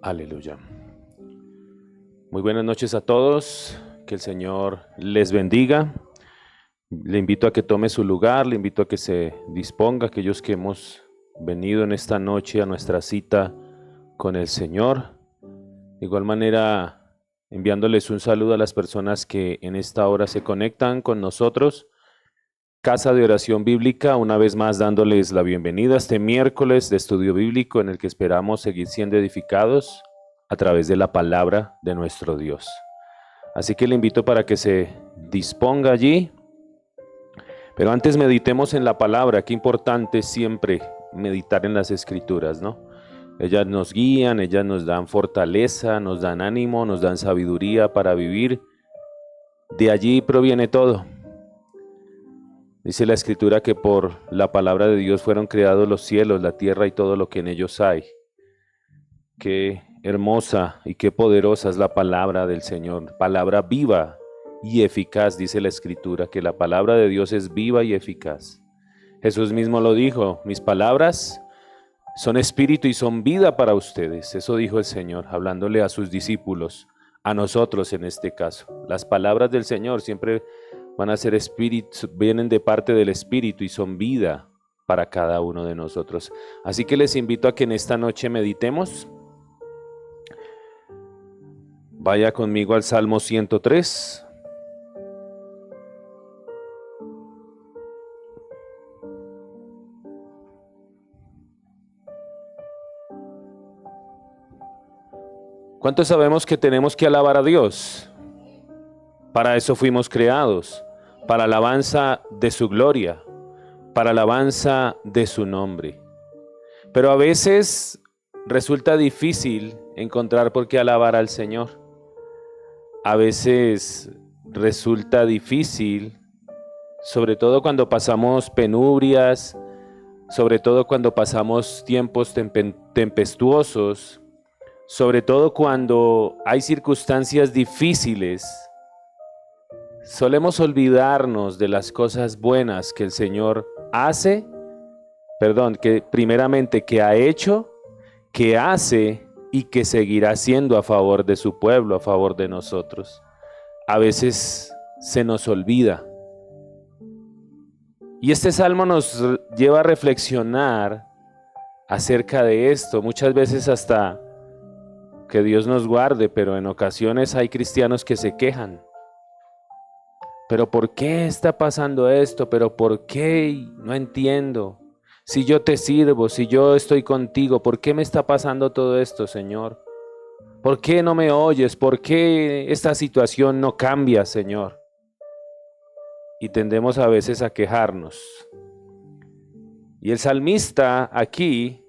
Aleluya. Muy buenas noches a todos, que el Señor les bendiga. Le invito a que tome su lugar, le invito a que se disponga, aquellos que hemos venido en esta noche a nuestra cita con el Señor. De igual manera, enviándoles un saludo a las personas que en esta hora se conectan con nosotros. Casa de Oración Bíblica, una vez más dándoles la bienvenida a este miércoles de estudio bíblico en el que esperamos seguir siendo edificados a través de la palabra de nuestro Dios. Así que le invito para que se disponga allí. Pero antes meditemos en la palabra. Qué importante siempre meditar en las Escrituras, ¿no? Ellas nos guían, ellas nos dan fortaleza, nos dan ánimo, nos dan sabiduría para vivir. De allí proviene todo. Dice la Escritura que por la palabra de Dios fueron creados los cielos, la tierra y todo lo que en ellos hay. Qué hermosa y qué poderosa es la palabra del Señor, palabra viva y eficaz, dice la Escritura, que la palabra de Dios es viva y eficaz. Jesús mismo lo dijo, mis palabras son espíritu y son vida para ustedes. Eso dijo el Señor, hablándole a sus discípulos, a nosotros en este caso. Las palabras del Señor siempre van a ser espíritu, vienen de parte del Espíritu y son vida para cada uno de nosotros. Así que les invito a que en esta noche meditemos. Vaya conmigo al Salmo 103. ¿Cuántos sabemos que tenemos que alabar a Dios? Para eso fuimos creados, para alabanza de su gloria, para alabanza de su nombre. Pero a veces resulta difícil encontrar por qué alabar al Señor. A veces resulta difícil, sobre todo cuando pasamos penurias, sobre todo cuando pasamos tiempos tempestuosos, sobre todo cuando hay circunstancias difíciles. Solemos olvidarnos de las cosas buenas que el Señor hace, que primeramente que ha hecho, que hace y que seguirá haciendo a favor de su pueblo, a favor de nosotros. A veces se nos olvida. Y este salmo nos lleva a reflexionar acerca de esto, muchas veces hasta que Dios nos guarde, pero en ocasiones hay cristianos que se quejan. ¿Pero por qué está pasando esto? ¿Pero por qué? No entiendo. Si yo te sirvo, si yo estoy contigo, ¿por qué me está pasando todo esto, Señor? ¿Por qué no me oyes? ¿Por qué esta situación no cambia, Señor? Y tendemos a veces a quejarnos. Y el salmista aquí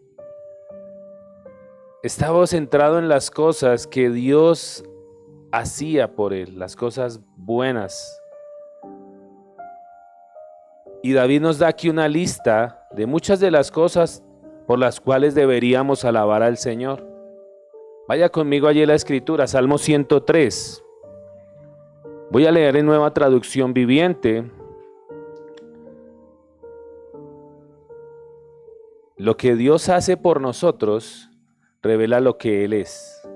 estaba centrado en las cosas que Dios hacía por él, las cosas buenas. Y David nos da aquí una lista de muchas de las cosas por las cuales deberíamos alabar al Señor. Vaya conmigo allí a la Escritura, Salmo 103. Voy a leer en Nueva Traducción Viviente. Lo que Dios hace por nosotros revela lo que Él es.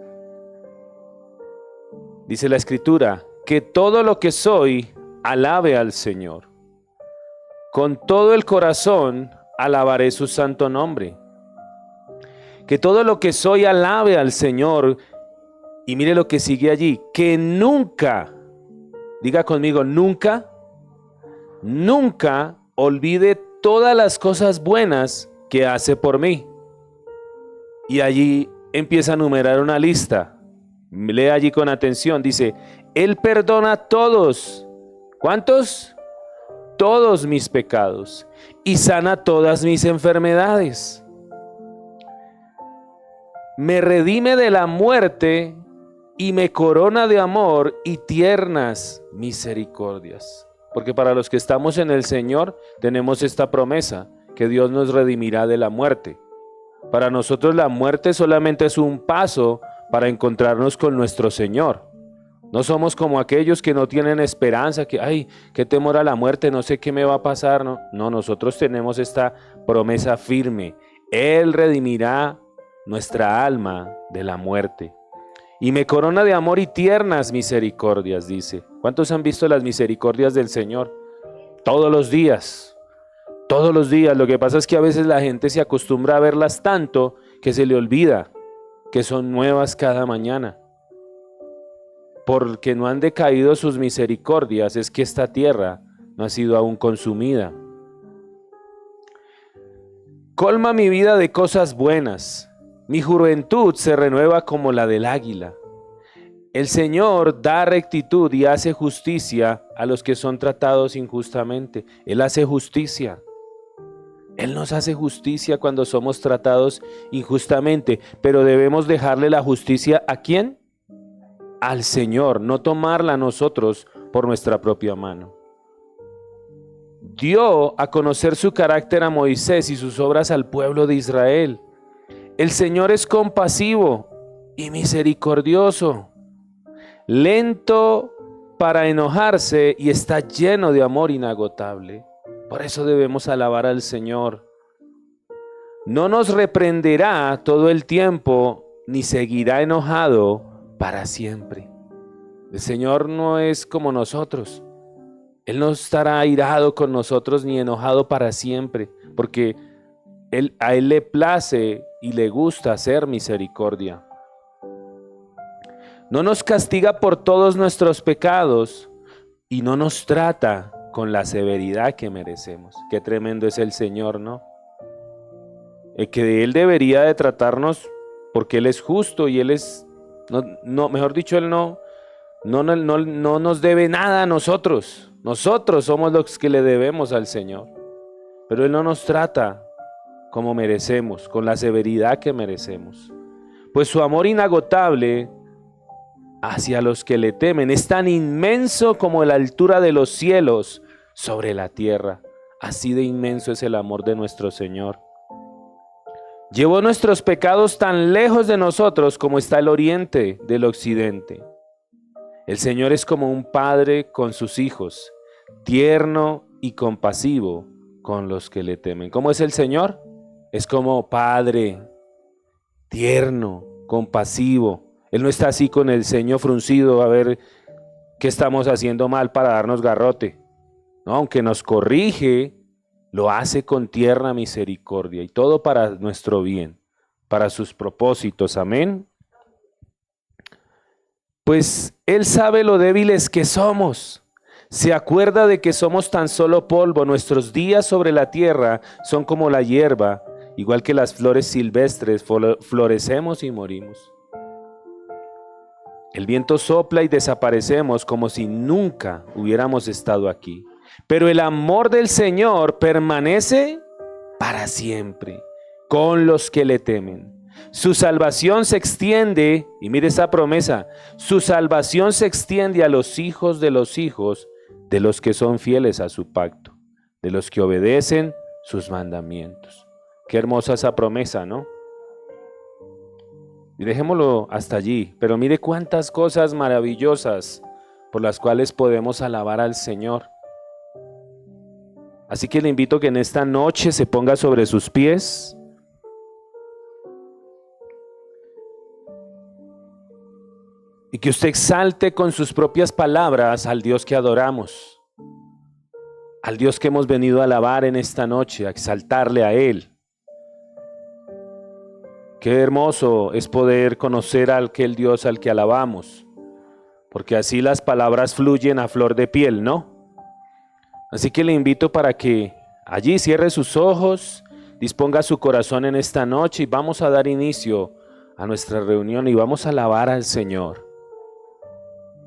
Dice la Escritura, que todo lo que soy alabe al Señor. Con todo el corazón alabaré su santo nombre. Que todo lo que soy alabe al Señor. Y mire lo que sigue allí. Que nunca, diga conmigo, nunca olvide todas las cosas buenas que hace por mí. Y allí empieza a numerar una lista. Lee allí con atención. Dice, Él perdona todos. ¿Cuántos? Todos mis pecados y sana todas mis enfermedades. Me redime de la muerte y me corona de amor y tiernas misericordias. Porque para los que estamos en el Señor tenemos esta promesa, que Dios nos redimirá de la muerte. Para nosotros la muerte solamente es un paso para encontrarnos con nuestro Señor. No somos como aquellos que no tienen esperanza, que ay, qué temor a la muerte, no sé qué me va a pasar. No, nosotros tenemos esta promesa firme. Él redimirá nuestra alma de la muerte. Y me corona de amor y tiernas misericordias, dice. ¿Cuántos han visto las misericordias del Señor? Todos los días, todos los días. Lo que pasa es que a veces la gente se acostumbra a verlas tanto que se le olvida que son nuevas cada mañana. Porque no han decaído sus misericordias, es que esta tierra no ha sido aún consumida. Colma mi vida de cosas buenas. Mi juventud se renueva como la del águila. El Señor da rectitud y hace justicia a los que son tratados injustamente. Él hace justicia. Él nos hace justicia cuando somos tratados injustamente, pero debemos dejarle la justicia ¿a quién? Al Señor, no tomarla nosotros por nuestra propia mano. Dio a conocer su carácter a Moisés y sus obras al pueblo de Israel. El Señor es compasivo y misericordioso, lento para enojarse y está lleno de amor inagotable. Por eso debemos alabar al Señor. No nos reprenderá todo el tiempo, ni seguirá enojado para siempre. El Señor no es como nosotros. Él no estará airado con nosotros ni enojado para siempre, porque a Él le place y le gusta hacer misericordia. No nos castiga por todos nuestros pecados y no nos trata con la severidad que merecemos. Qué tremendo es el Señor, ¿no? El que Él debería de tratarnos porque Él es justo y Él es, mejor dicho, Él no nos debe nada a nosotros. Nosotros somos los que le debemos al Señor. Pero Él no nos trata como merecemos, con la severidad que merecemos. Pues su amor inagotable hacia los que le temen es tan inmenso como la altura de los cielos sobre la tierra. Así de inmenso es el amor de nuestro Señor. Llevó nuestros pecados tan lejos de nosotros como está el oriente del occidente. El Señor es como un padre con sus hijos, tierno y compasivo con los que le temen. ¿Cómo es el Señor? Es como padre, tierno, compasivo. Él no está así con el ceño fruncido a ver qué estamos haciendo mal para darnos garrote. No, aunque nos corrige, lo hace con tierna misericordia y todo para nuestro bien, para sus propósitos. Amén. Pues Él sabe lo débiles que somos. Se acuerda de que somos tan solo polvo. Nuestros días sobre la tierra son como la hierba, igual que las flores silvestres, florecemos y morimos. El viento sopla y desaparecemos como si nunca hubiéramos estado aquí. Pero el amor del Señor permanece para siempre con los que le temen. Su salvación se extiende, y mire esa promesa, su salvación se extiende a los hijos de los que son fieles a su pacto, de los que obedecen sus mandamientos. Qué hermosa esa promesa, ¿no? Y dejémoslo hasta allí, pero mire cuántas cosas maravillosas por las cuales podemos alabar al Señor. Así que le invito a que en esta noche se ponga sobre sus pies y que usted exalte con sus propias palabras al Dios que adoramos, al Dios que hemos venido a alabar en esta noche, a exaltarle a Él. Qué hermoso es poder conocer a aquel Dios al que alabamos, porque así las palabras fluyen a flor de piel, ¿no? Así que le invito para que allí cierre sus ojos, disponga su corazón en esta noche y vamos a dar inicio a nuestra reunión y vamos a alabar al Señor.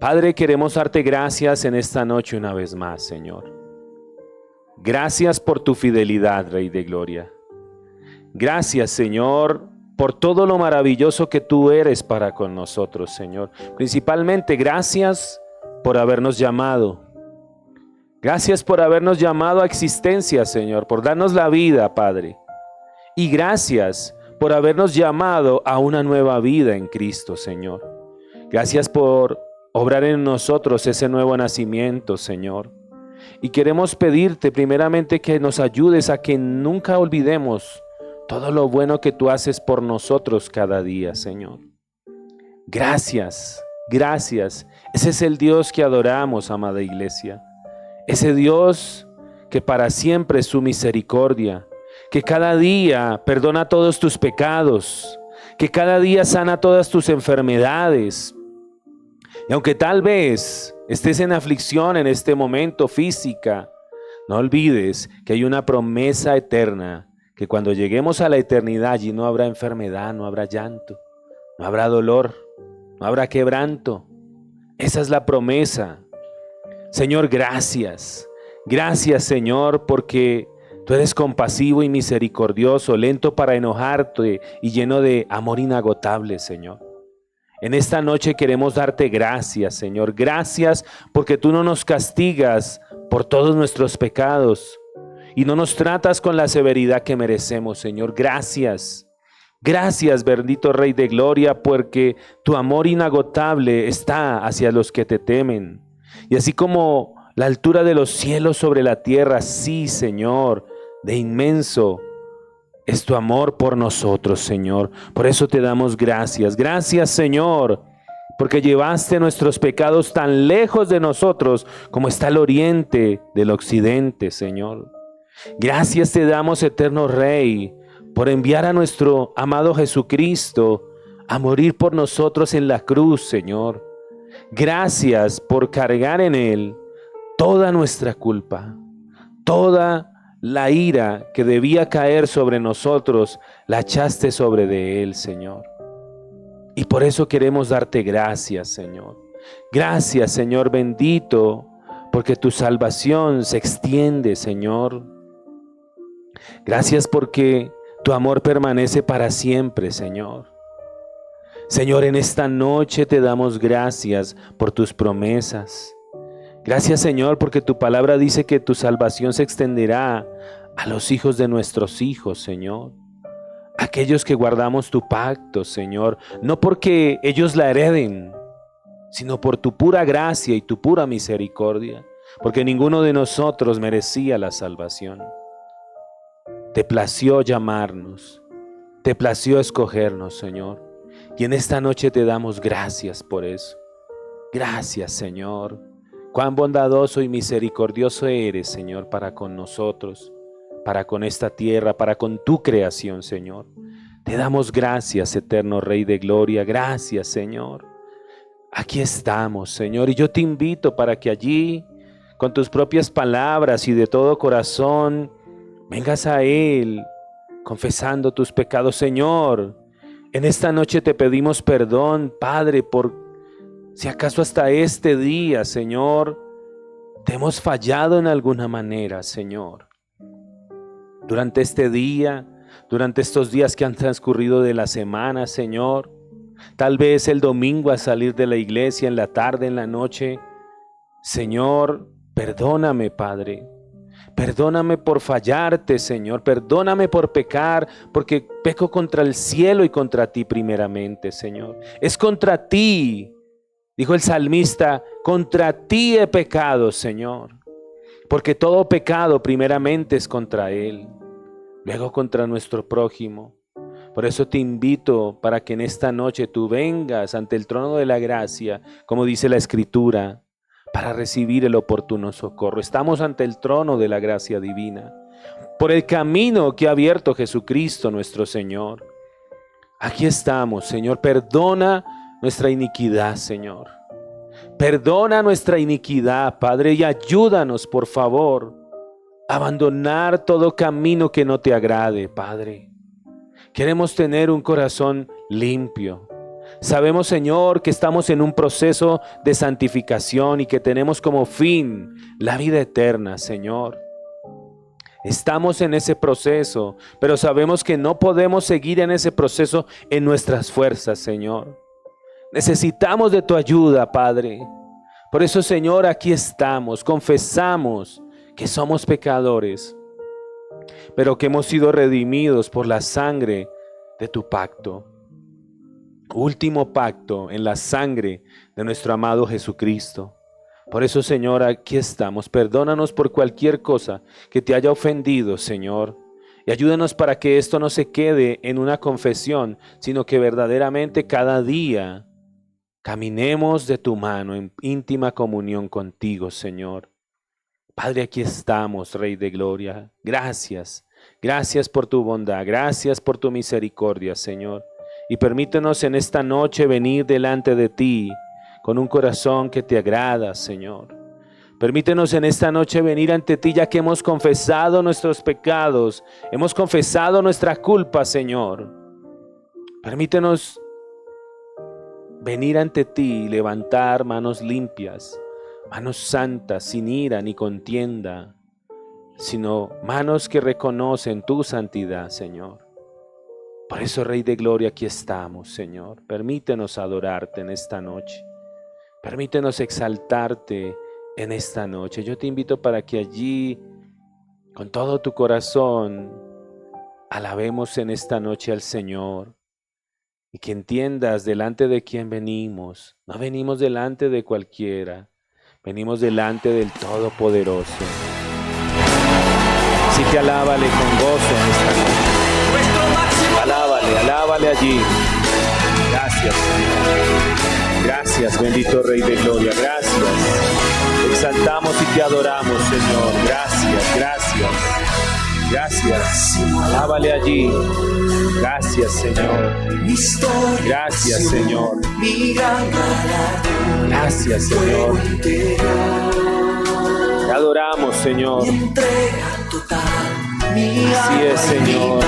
Padre, queremos darte gracias en esta noche una vez más, Señor. Gracias por tu fidelidad, Rey de Gloria. Gracias, Señor, por todo lo maravilloso que tú eres para con nosotros, Señor. Principalmente, gracias por habernos llamado. Gracias por habernos llamado a existencia, Señor, por darnos la vida, Padre. Y gracias por habernos llamado a una nueva vida en Cristo, Señor. Gracias por obrar en nosotros ese nuevo nacimiento, Señor. Y queremos pedirte primeramente que nos ayudes a que nunca olvidemos todo lo bueno que tú haces por nosotros cada día, Señor. Gracias, gracias. Ese es el Dios que adoramos, amada iglesia. Ese Dios que para siempre es su misericordia, que cada día perdona todos tus pecados, que cada día sana todas tus enfermedades. Y aunque tal vez estés en aflicción en este momento física, no olvides que hay una promesa eterna, que cuando lleguemos a la eternidad allí no habrá enfermedad, no habrá llanto, no habrá dolor, no habrá quebranto. Esa es la promesa. Señor, gracias. Gracias, Señor, porque tú eres compasivo y misericordioso, lento para enojarte y lleno de amor inagotable, Señor. En esta noche queremos darte gracias, Señor. Gracias porque tú no nos castigas por todos nuestros pecados y no nos tratas con la severidad que merecemos, Señor. Gracias. Gracias, bendito Rey de Gloria, porque tu amor inagotable está hacia los que te temen. Y así como la altura de los cielos sobre la tierra, sí, Señor, de inmenso es tu amor por nosotros, Señor. Por eso te damos gracias. Gracias, Señor, porque llevaste nuestros pecados tan lejos de nosotros como está el oriente del occidente, Señor. Gracias te damos, eterno Rey, por enviar a nuestro amado Jesucristo a morir por nosotros en la cruz, Señor. Gracias por cargar en Él toda nuestra culpa, toda la ira que debía caer sobre nosotros, la echaste sobre de Él, Señor. Y por eso queremos darte gracias, Señor. Gracias, Señor bendito, porque tu salvación se extiende, Señor. Gracias porque tu amor permanece para siempre, Señor. Señor, en esta noche te damos gracias por tus promesas. Gracias, Señor, porque tu palabra dice que tu salvación se extenderá a los hijos de nuestros hijos, Señor. Aquellos que guardamos tu pacto, Señor, no porque ellos la hereden, sino por tu pura gracia y tu pura misericordia, porque ninguno de nosotros merecía la salvación. Te plació llamarnos, te plació escogernos, Señor, y en esta noche te damos gracias por eso. Gracias, Señor. Cuán bondadoso y misericordioso eres, Señor, para con nosotros, para con esta tierra, para con tu creación, Señor. Te damos gracias, eterno Rey de Gloria. Gracias, Señor. Aquí estamos, Señor, y yo te invito para que allí, con tus propias palabras y de todo corazón, vengas a Él, confesando tus pecados, Señor. En esta noche te pedimos perdón, Padre, por si acaso hasta este día, Señor, te hemos fallado en alguna manera, Señor. Durante este día, durante estos días que han transcurrido de la semana, Señor, tal vez el domingo al salir de la iglesia, en la tarde, en la noche, Señor, perdóname, Padre. Perdóname por fallarte, Señor. Perdóname por pecar, porque peco contra el cielo y contra ti primeramente, Señor. Es contra ti, dijo el salmista, contra ti he pecado, Señor. Porque todo pecado primeramente es contra Él, luego contra nuestro prójimo. Por eso te invito para que en esta noche tú vengas ante el trono de la gracia, como dice la Escritura, para recibir el oportuno socorro. Estamos ante el trono de la gracia divina, por el camino que ha abierto Jesucristo nuestro Señor. Aquí estamos, Señor. Perdona nuestra iniquidad, Señor. Perdona nuestra iniquidad, Padre, y ayúdanos, por favor, a abandonar todo camino que no te agrade, Padre. Queremos tener un corazón limpio. Sabemos, Señor, que estamos en un proceso de santificación y que tenemos como fin la vida eterna, Señor. Estamos en ese proceso, pero sabemos que no podemos seguir en ese proceso en nuestras fuerzas, Señor. Necesitamos de tu ayuda, Padre. Por eso, Señor, aquí estamos, confesamos que somos pecadores, pero que hemos sido redimidos por la sangre de tu pacto. Último pacto en la sangre de nuestro amado Jesucristo. Por eso, Señor, aquí estamos. Perdónanos por cualquier cosa que te haya ofendido, Señor. Y ayúdanos para que esto no se quede en una confesión, sino que verdaderamente cada día caminemos de tu mano en íntima comunión contigo, Señor. Padre, aquí estamos, Rey de Gloria. Gracias. Gracias por tu bondad. Gracias por tu misericordia, Señor. Y permítenos en esta noche venir delante de ti con un corazón que te agrada, Señor. Permítenos en esta noche venir ante ti ya que hemos confesado nuestros pecados, hemos confesado nuestra culpa, Señor. Permítenos venir ante ti y levantar manos limpias, manos santas, sin ira ni contienda, sino manos que reconocen tu santidad, Señor. Por eso, Rey de Gloria, aquí estamos, Señor. Permítenos adorarte en esta noche. Permítenos exaltarte en esta noche. Yo te invito para que allí, con todo tu corazón, alabemos en esta noche al Señor. Y que entiendas delante de quién venimos. No venimos delante de cualquiera. Venimos delante del Todopoderoso. Así que alábale con gozo en esta noche. Alábale, alábale allí. Gracias, Señor. Gracias, bendito Rey de Gloria. Gracias. Exaltamos y te adoramos, Señor. Gracias, gracias. Gracias. Alábale allí. Gracias, Señor. Gracias, Señor. Gracias, Señor. Te adoramos, Señor. Así es, Señor.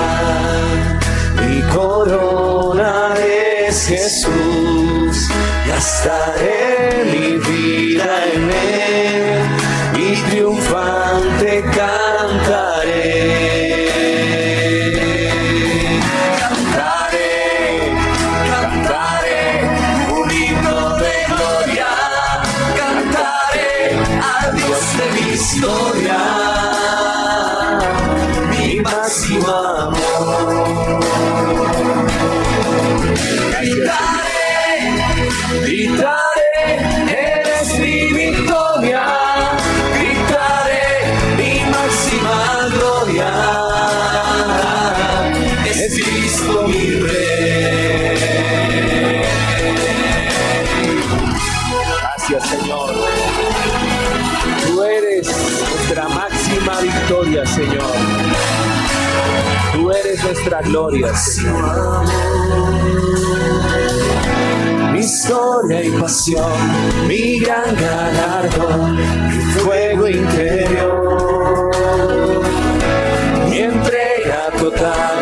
Mi corona es Jesús. Gastaré mi vida en Él y triunfante cantaré. Historia, mi máximo amor. Gritaré, gritaré, eres mi victoria. Gritaré, mi máxima gloria. Es Cristo mi Rey. Gracias, Señor. Tú eres nuestra máxima victoria, Señor. Tú eres nuestra gloria, Señor. Mi historia y pasión, mi gran galardón, mi fuego interior, mi entrega total,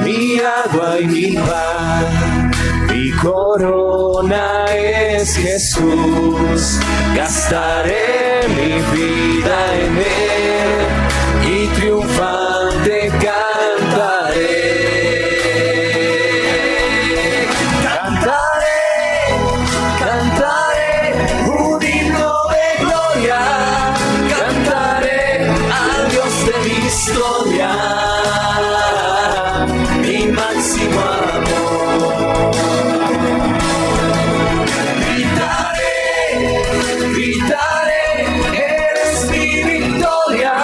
mi agua y mi pan. Mi corona es Jesús, gastaré mi vida en Él y triunfante cantaré. Cantaré, cantaré un himno de gloria, cantaré al Dios de mi historia, mi máximo amor. Gritaré, eres mi victoria.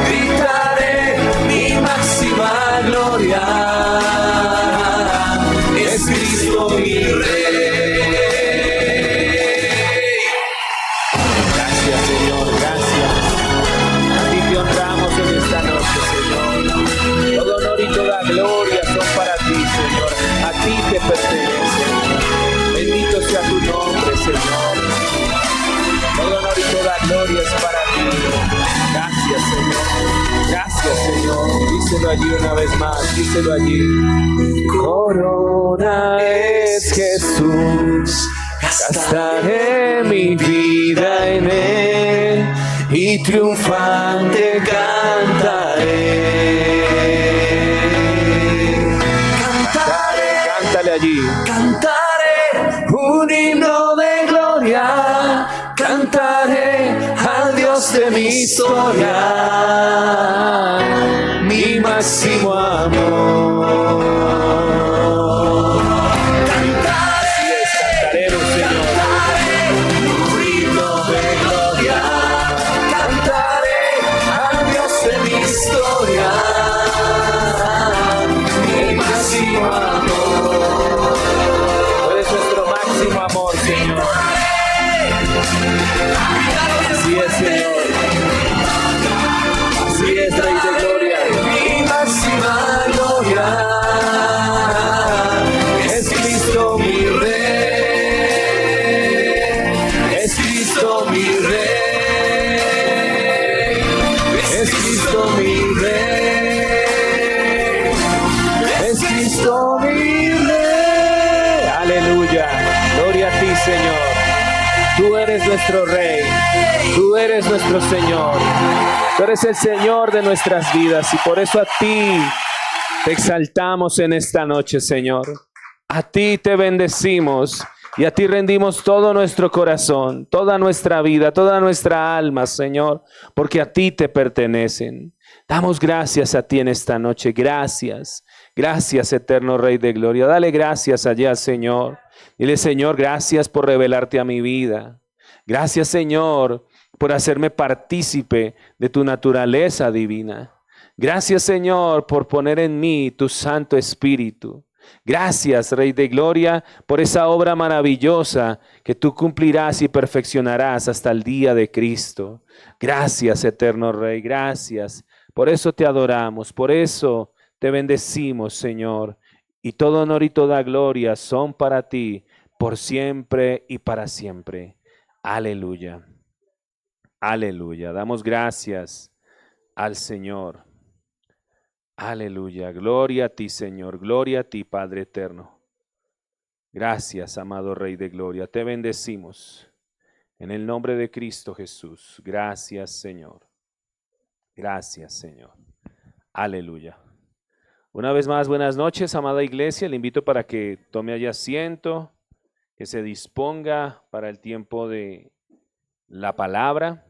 Gritaré, mi máxima gloria. Es Cristo mi Rey. Gracias, Señor, gracias. A ti te honramos en esta noche, Señor. Todo honor y toda gloria son para ti, Señor. A ti te pertenecen. Bendito sea tu nombre, Señor. Todo honor y toda gloria es para ti. Gracias, Señor. Gracias, Señor. Díselo allí una vez más. Díselo allí. Mi corona es Jesús. Gastaré mi vida en Él y triunfante cantaré. Cantaré. Cántale allí. Cantaré un himno de gloria. Cantaré al Dios de mi historia, mi máximo amor. Cantaré, cantaremos, Señor. Cantaré un himno de gloria. Cantaré al Dios de mi historia. Señor. Tú eres nuestro Rey. Tú eres nuestro Señor. Tú eres el Señor de nuestras vidas y por eso a ti te exaltamos en esta noche, Señor. A ti te bendecimos y a ti rendimos todo nuestro corazón, toda nuestra vida, toda nuestra alma, Señor, porque a ti te pertenecen. Damos gracias a ti en esta noche. Gracias. Gracias, eterno Rey de Gloria. Dale gracias allá, Señor. Dile, Señor, gracias por revelarte a mi vida. Gracias, Señor, por hacerme partícipe de tu naturaleza divina. Gracias, Señor, por poner en mí tu Santo Espíritu. Gracias, Rey de Gloria, por esa obra maravillosa que tú cumplirás y perfeccionarás hasta el día de Cristo. Gracias, eterno Rey, gracias. Por eso te adoramos, por eso te bendecimos, Señor. Y todo honor y toda gloria son para ti, por siempre y para siempre. Aleluya. Aleluya. Damos gracias al Señor. Aleluya. Gloria a ti, Señor. Gloria a ti, Padre eterno. Gracias, amado Rey de Gloria. Te bendecimos en el nombre de Cristo Jesús. Gracias, Señor. Gracias, Señor. Aleluya. Una vez más, buenas noches, amada iglesia. Le invito para que tome allá asiento, que se disponga para el tiempo de la palabra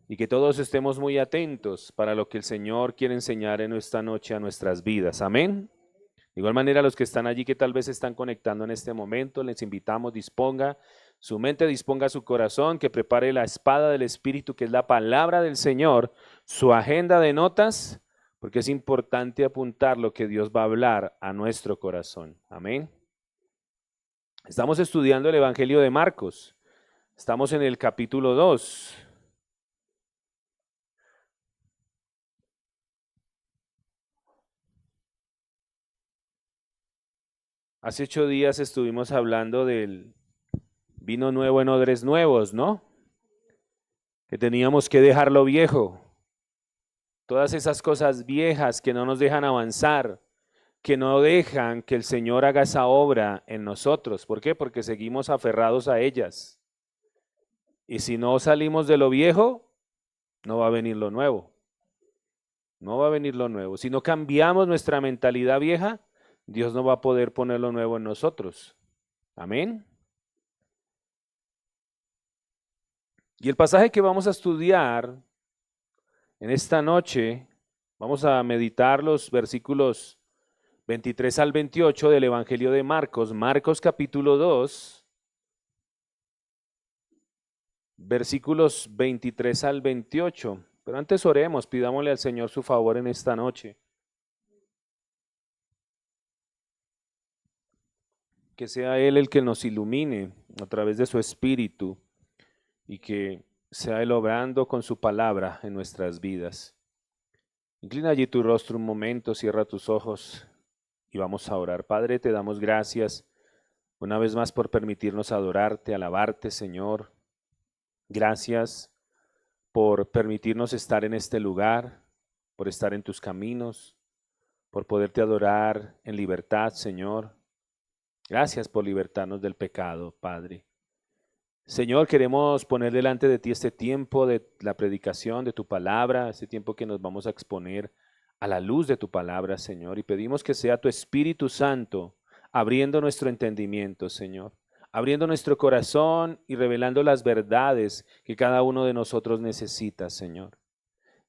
y que todos estemos muy atentos para lo que el Señor quiere enseñar en esta noche a nuestras vidas. Amén. De igual manera, los que están allí que tal vez están conectando en este momento, les invitamos, disponga su mente, disponga su corazón, que prepare la espada del Espíritu, que es la palabra del Señor, su agenda de notas, porque es importante apuntar lo que Dios va a hablar a nuestro corazón. Amén. Estamos estudiando el Evangelio de Marcos. Estamos en el capítulo 2. Hace 8 días estuvimos hablando del vino nuevo en odres nuevos, ¿no? Que teníamos que dejar lo viejo. Todas esas cosas viejas que no nos dejan avanzar, que no dejan que el Señor haga esa obra en nosotros. ¿Por qué? Porque seguimos aferrados a ellas. Y si no salimos de lo viejo, no va a venir lo nuevo. No va a venir lo nuevo. Si no cambiamos nuestra mentalidad vieja, Dios no va a poder poner lo nuevo en nosotros. Amén. Y el pasaje que vamos a estudiar en esta noche, vamos a meditar los versículos 23 al 28 del Evangelio de Marcos, Marcos capítulo 2, versículos 23 al 28. Pero antes oremos, pidámosle al Señor su favor en esta noche. Que sea Él el que nos ilumine a través de su Espíritu y que sea Él obrando con su palabra en nuestras vidas. Inclina allí tu rostro un momento, cierra tus ojos y vamos a orar. Padre, te damos gracias una vez más por permitirnos adorarte, alabarte, Señor. Gracias por permitirnos estar en este lugar, por estar en tus caminos, por poderte adorar en libertad, Señor. Gracias por libertarnos del pecado, Padre. Señor, queremos poner delante de ti este tiempo de la predicación de tu palabra, este tiempo que nos vamos a exponer a la luz de tu palabra, Señor, y pedimos que sea tu Espíritu Santo abriendo nuestro entendimiento, Señor, abriendo nuestro corazón y revelando las verdades que cada uno de nosotros necesita, Señor.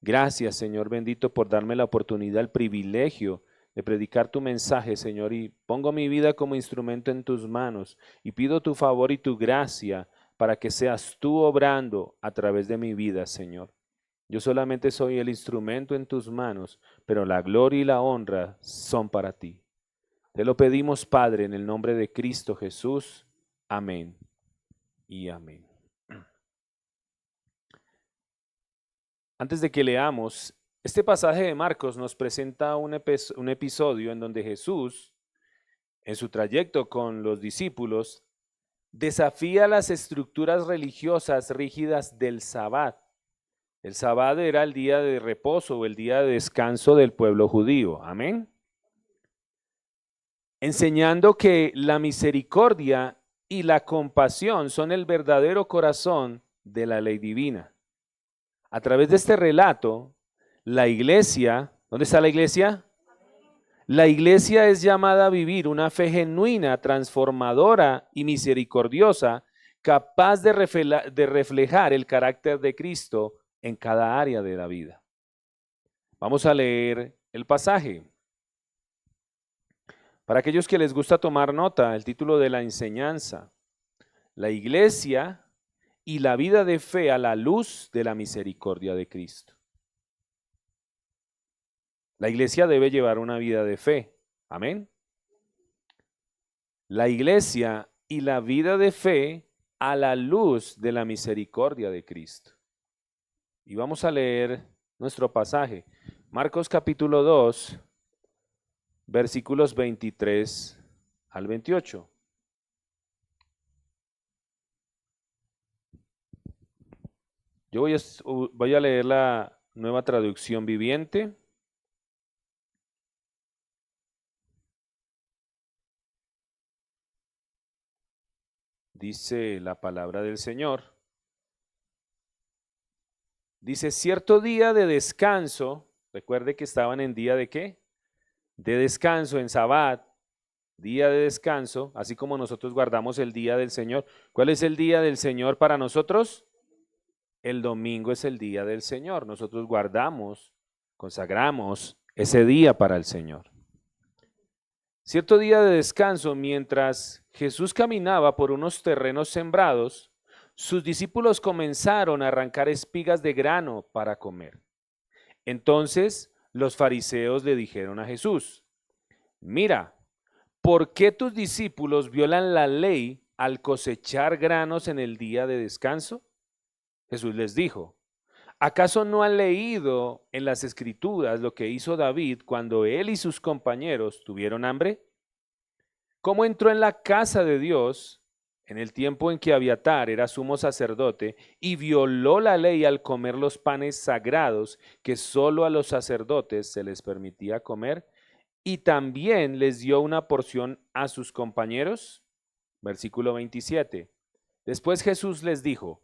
Gracias, Señor bendito, por darme la oportunidad, el privilegio de predicar tu mensaje, Señor, y pongo mi vida como instrumento en tus manos y pido tu favor y tu gracia para que seas tú obrando a través de mi vida, Señor. Yo solamente soy el instrumento en tus manos, pero la gloria y la honra son para ti. Te lo pedimos, Padre, en el nombre de Cristo Jesús. Amén y amén. Antes de que leamos, este pasaje de Marcos nos presenta un episodio en donde Jesús, en su trayecto con los discípulos, desafía las estructuras religiosas rígidas del Sabbat. El Sabbat era el día de reposo o el día de descanso del pueblo judío. Amén. Enseñando que la misericordia y la compasión son el verdadero corazón de la ley divina. A través de este relato, la iglesia, ¿dónde está la iglesia? La iglesia es llamada a vivir una fe genuina, transformadora y misericordiosa, capaz de reflejar el carácter de Cristo en cada área de la vida. Vamos a leer el pasaje. Para aquellos que les gusta tomar nota, el título de la enseñanza: la iglesia y la vida de fe a la luz de la misericordia de Cristo. La iglesia debe llevar una vida de fe. Amén. La iglesia y la vida de fe a la luz de la misericordia de Cristo. Y vamos a leer nuestro pasaje. Marcos capítulo 2, versículos 23 al 28. Yo voy a leer la Nueva Traducción Viviente. Dice la palabra del Señor. Dice: cierto día de descanso, recuerde que estaban en día de ¿qué? De descanso, en Sabbat, día de descanso, así como nosotros guardamos el día del Señor. ¿Cuál es el día del Señor para nosotros? El domingo es el día del Señor. Nosotros guardamos, consagramos ese día para el Señor. Cierto día de descanso, mientras Jesús caminaba por unos terrenos sembrados, sus discípulos comenzaron a arrancar espigas de grano para comer. Entonces los fariseos le dijeron a Jesús: mira, ¿por qué tus discípulos violan la ley al cosechar granos en el día de descanso? Jesús les dijo: ¿acaso no han leído en las Escrituras lo que hizo David cuando él y sus compañeros tuvieron hambre? ¿Cómo entró en la casa de Dios en el tiempo en que Abiatar era sumo sacerdote y violó la ley al comer los panes sagrados que solo a los sacerdotes se les permitía comer, y también les dio una porción a sus compañeros? Versículo 27. Después Jesús les dijo: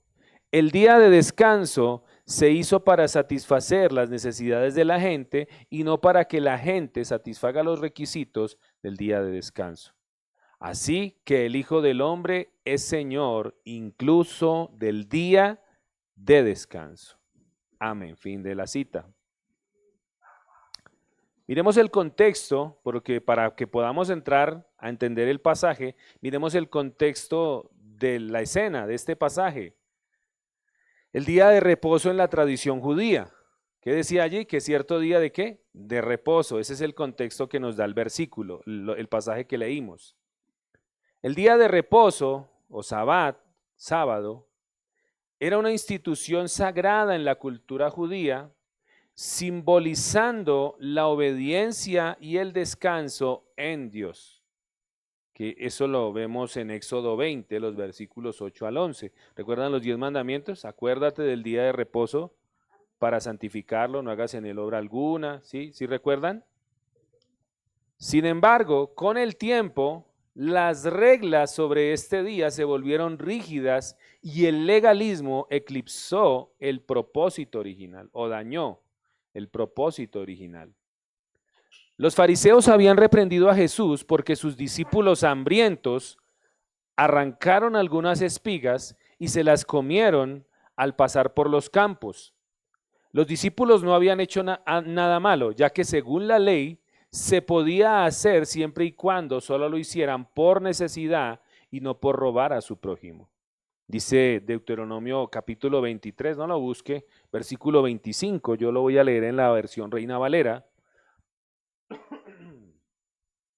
el día de descanso se hizo para satisfacer las necesidades de la gente y no para que la gente satisfaga los requisitos del día de descanso. Así que el Hijo del Hombre es Señor incluso del día de descanso. Amén. Fin de la cita. Miremos el contexto, porque para que podamos entrar a entender el pasaje, miremos el contexto de la escena de este pasaje. El día de reposo en la tradición judía. ¿Qué decía allí? Que cierto día de ¿qué? De reposo. Ese es el contexto que nos da el versículo, el pasaje que leímos. El día de reposo, o sabbat, sábado, era una institución sagrada en la cultura judía, simbolizando la obediencia y el descanso en Dios. Que eso lo vemos en Éxodo 20, los versículos 8 al 11. ¿Recuerdan los 10 mandamientos? Acuérdate del día de reposo para santificarlo, no hagas en él obra alguna. ¿Sí? ¿Sí recuerdan? Sin embargo, con el tiempo, las reglas sobre este día se volvieron rígidas y el legalismo eclipsó el propósito original o dañó el propósito original. Los fariseos habían reprendido a Jesús porque sus discípulos hambrientos arrancaron algunas espigas y se las comieron al pasar por los campos. Los discípulos no habían hecho nada malo, ya que según la ley se podía hacer siempre y cuando solo lo hicieran por necesidad y no por robar a su prójimo. Dice Deuteronomio capítulo 23, no lo busque, versículo 25, yo lo voy a leer en la versión Reina Valera.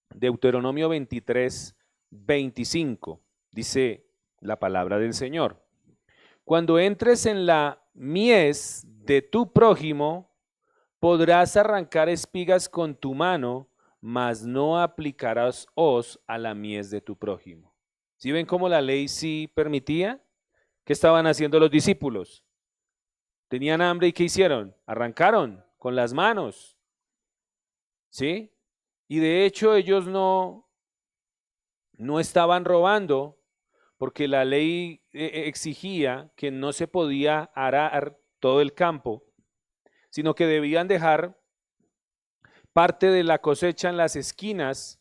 Deuteronomio 23, 25, dice la palabra del Señor: cuando entres en la mies de tu prójimo, podrás arrancar espigas con tu mano, mas no aplicarás hoz a la mies de tu prójimo. ¿Sí ven cómo la ley sí permitía? ¿Qué estaban haciendo los discípulos? Tenían hambre y ¿qué hicieron? Arrancaron con las manos. ¿Sí? Y de hecho ellos no estaban robando, porque la ley exigía que no se podía arar todo el campo, sino que debían dejar parte de la cosecha en las esquinas,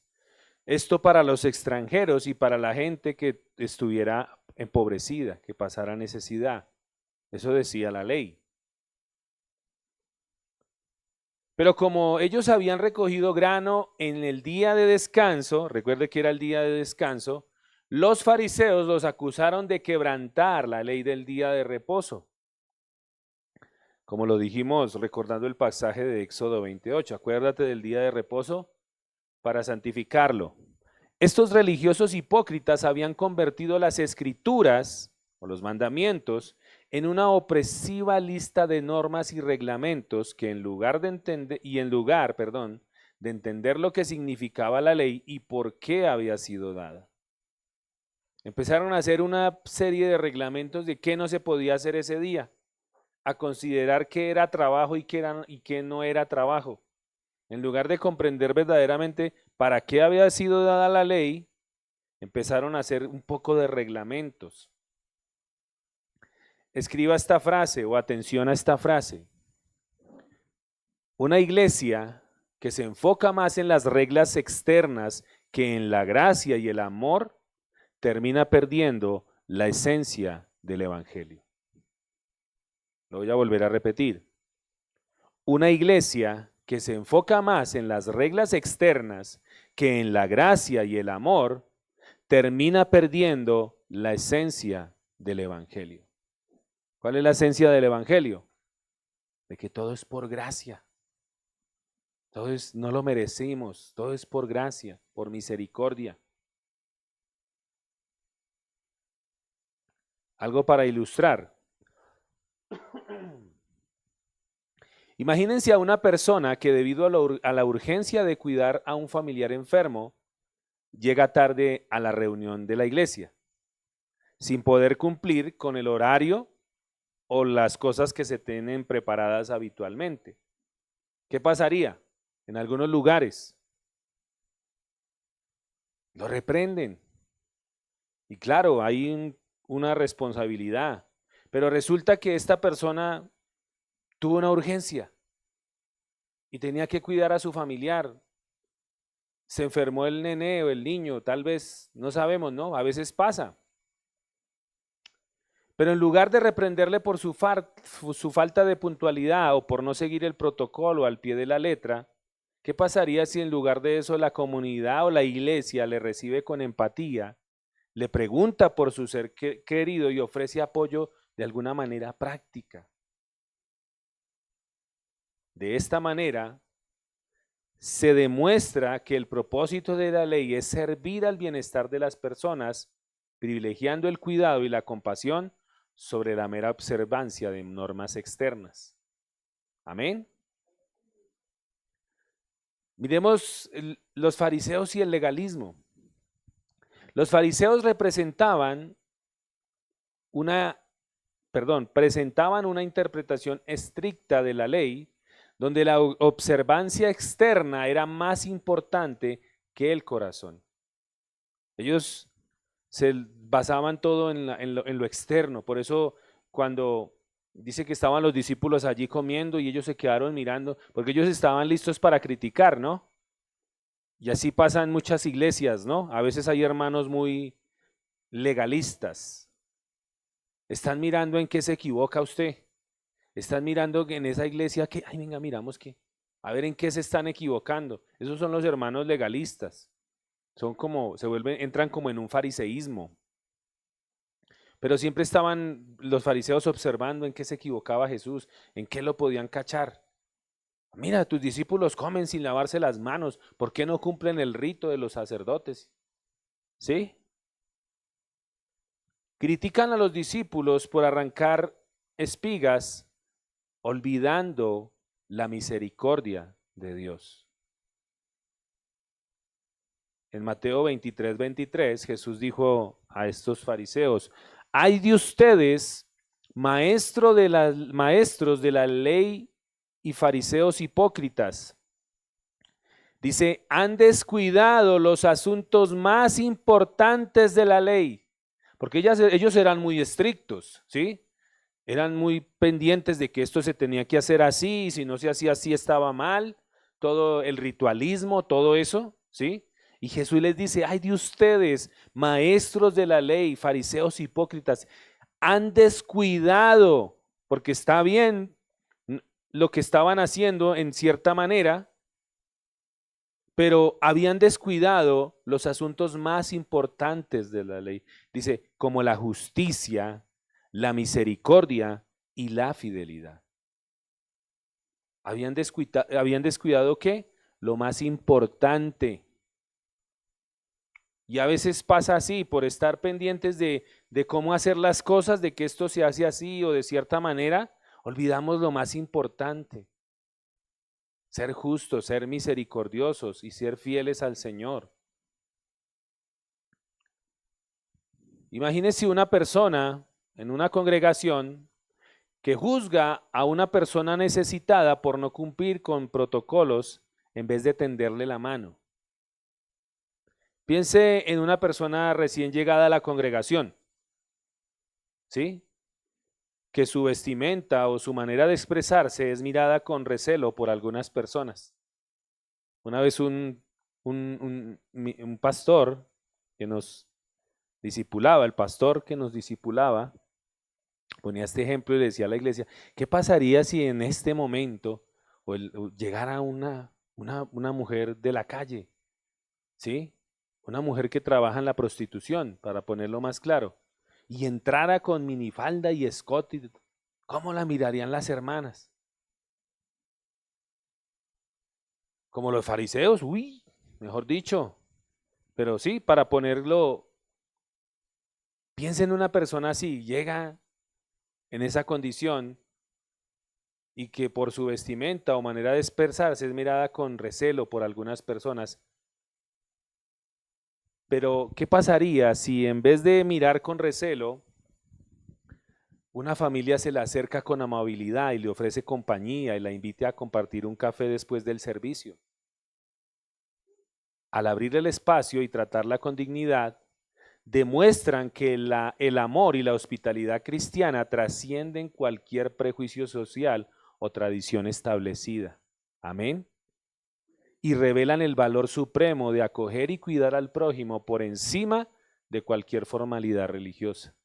esto para los extranjeros y para la gente que estuviera empobrecida, que pasara necesidad. Eso decía la ley. Pero como ellos habían recogido grano en el día de descanso, recuerde que era el día de descanso, los fariseos los acusaron de quebrantar la ley del día de reposo. Como lo dijimos recordando el pasaje de Éxodo 28, acuérdate del día de reposo para santificarlo. Estos religiosos hipócritas habían convertido las escrituras o los mandamientos en una opresiva lista de normas y reglamentos que en lugar de entender lo que significaba la ley y por qué había sido dada. Empezaron a hacer una serie de reglamentos de qué no se podía hacer ese día, a considerar qué era trabajo y qué no era trabajo. En lugar de comprender verdaderamente para qué había sido dada la ley, empezaron a hacer un poco de reglamentos. Escriba esta frase o atención a esta frase. Una iglesia que se enfoca más en las reglas externas que en la gracia y el amor, termina perdiendo la esencia del evangelio. Lo voy a volver a repetir. Una iglesia que se enfoca más en las reglas externas que en la gracia y el amor, termina perdiendo la esencia del evangelio. ¿Cuál es la esencia del evangelio? De que todo es por gracia. No lo merecimos, todo es por gracia, por misericordia. Algo para ilustrar. Imagínense a una persona que debido a la urgencia de cuidar a un familiar enfermo, llega tarde a la reunión de la iglesia, sin poder cumplir con el horario o las cosas que se tienen preparadas habitualmente. ¿Qué pasaría? En algunos lugares lo reprenden. Y claro, hay una responsabilidad, pero resulta que esta persona tuvo una urgencia y tenía que cuidar a su familiar. Se enfermó el nené o el niño, tal vez, no sabemos, ¿no? A veces pasa. Pero en lugar de reprenderle por su falta de puntualidad o por no seguir el protocolo al pie de la letra, ¿qué pasaría si en lugar de eso la comunidad o la iglesia le recibe con empatía, le pregunta por su ser querido y ofrece apoyo de alguna manera práctica? De esta manera, se demuestra que el propósito de la ley es servir al bienestar de las personas, privilegiando el cuidado y la compasión sobre la mera observancia de normas externas. Amén. Miremos los fariseos y el legalismo. Los fariseos presentaban una interpretación estricta de la ley, donde la observancia externa era más importante que el corazón. Ellos se basaban todo en lo externo, por eso cuando dice que estaban los discípulos allí comiendo y ellos se quedaron mirando, porque ellos estaban listos para criticar, ¿no? Y así pasa en muchas iglesias, ¿no? A veces hay hermanos muy legalistas. Están mirando en qué se equivoca usted. Están mirando en esa iglesia que, ay, venga, miramos que, a ver en qué se están equivocando. Esos son los hermanos legalistas. Son como, entran como en un fariseísmo. Pero siempre estaban los fariseos observando en qué se equivocaba Jesús, en qué lo podían cachar. Mira, tus discípulos comen sin lavarse las manos, ¿por qué no cumplen el rito de los sacerdotes? ¿Sí? Critican a los discípulos por arrancar espigas, olvidando la misericordia de Dios. En Mateo 23:23, Jesús dijo a estos fariseos: ay de ustedes, maestros de la ley y fariseos hipócritas. Dice, han descuidado los asuntos más importantes de la ley. Porque ellos eran muy estrictos, ¿sí? Eran muy pendientes de que esto se tenía que hacer así, y si no se hacía así estaba mal, todo el ritualismo, todo eso, ¿sí? Y Jesús les dice, ay de ustedes, maestros de la ley, fariseos hipócritas, han descuidado, porque está bien lo que estaban haciendo en cierta manera, pero habían descuidado los asuntos más importantes de la ley. Dice, como la justicia, la misericordia y la fidelidad. Habían descuidado ¿qué? Lo más importante. Y a veces pasa así, por estar pendientes de cómo hacer las cosas, de que esto se hace así o de cierta manera, olvidamos lo más importante. Ser justos, ser misericordiosos y ser fieles al Señor. Imagínese una persona en una congregación que juzga a una persona necesitada por no cumplir con protocolos en vez de tenderle la mano. Piense en una persona recién llegada a la congregación, ¿sí? Que su vestimenta o su manera de expresarse es mirada con recelo por algunas personas. Una vez un pastor que nos discipulaba, el pastor que nos discipulaba, ponía este ejemplo y le decía a la iglesia, ¿qué pasaría si en este momento llegara una mujer de la calle? ¿Sí? Una mujer que trabaja en la prostitución, para ponerlo más claro, y entrara con minifalda y escote, ¿cómo la mirarían las hermanas? Como los fariseos, uy, mejor dicho. Pero sí, para ponerlo, piensa en una persona así, llega en esa condición y que por su vestimenta o manera de expresarse es mirada con recelo por algunas personas. Pero, ¿qué pasaría si en vez de mirar con recelo, una familia se le acerca con amabilidad y le ofrece compañía y la invite a compartir un café después del servicio? Al abrirle el espacio y tratarla con dignidad, demuestran que el amor y la hospitalidad cristiana trascienden cualquier prejuicio social o tradición establecida. Amén. Y revelan el valor supremo de acoger y cuidar al prójimo por encima de cualquier formalidad religiosa.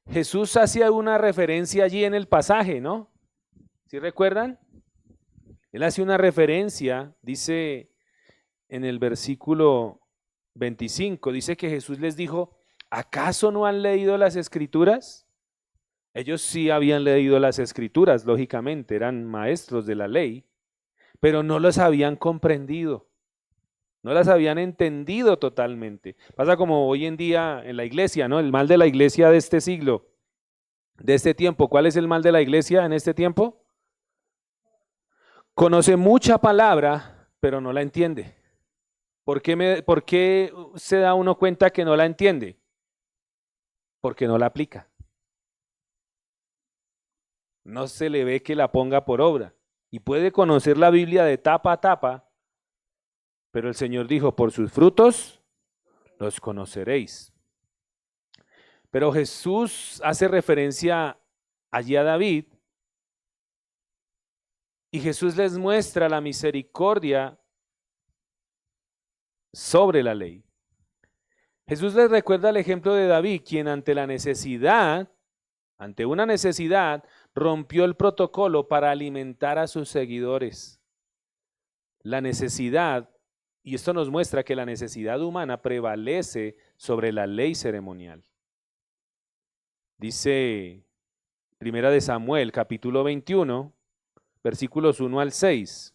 Jesús hacía una referencia allí en el pasaje, ¿no? ¿Sí recuerdan? Él hace una referencia, dice en el versículo 25, dice que Jesús les dijo, ¿acaso no han leído las escrituras? Ellos sí habían leído las escrituras, lógicamente, eran maestros de la ley, pero no las habían comprendido, no las habían entendido totalmente. Pasa como hoy en día en la iglesia, ¿no? El mal de la iglesia de este siglo, de este tiempo. ¿Cuál es el mal de la iglesia en este tiempo? Conoce mucha palabra, pero no la entiende. ¿Por qué se da uno cuenta que no la entiende? Porque no la aplica. No se le ve que la ponga por obra. Y puede conocer la Biblia de tapa a tapa, pero el Señor dijo, por sus frutos los conoceréis. Pero Jesús hace referencia allí a David, y Jesús les muestra la misericordia sobre la ley. Jesús les recuerda el ejemplo de David, quien ante una necesidad, rompió el protocolo para alimentar a sus seguidores. La necesidad, y esto nos muestra que la necesidad humana prevalece sobre la ley ceremonial. Dice Primera de Samuel, capítulo 21, versículos 1 al 6.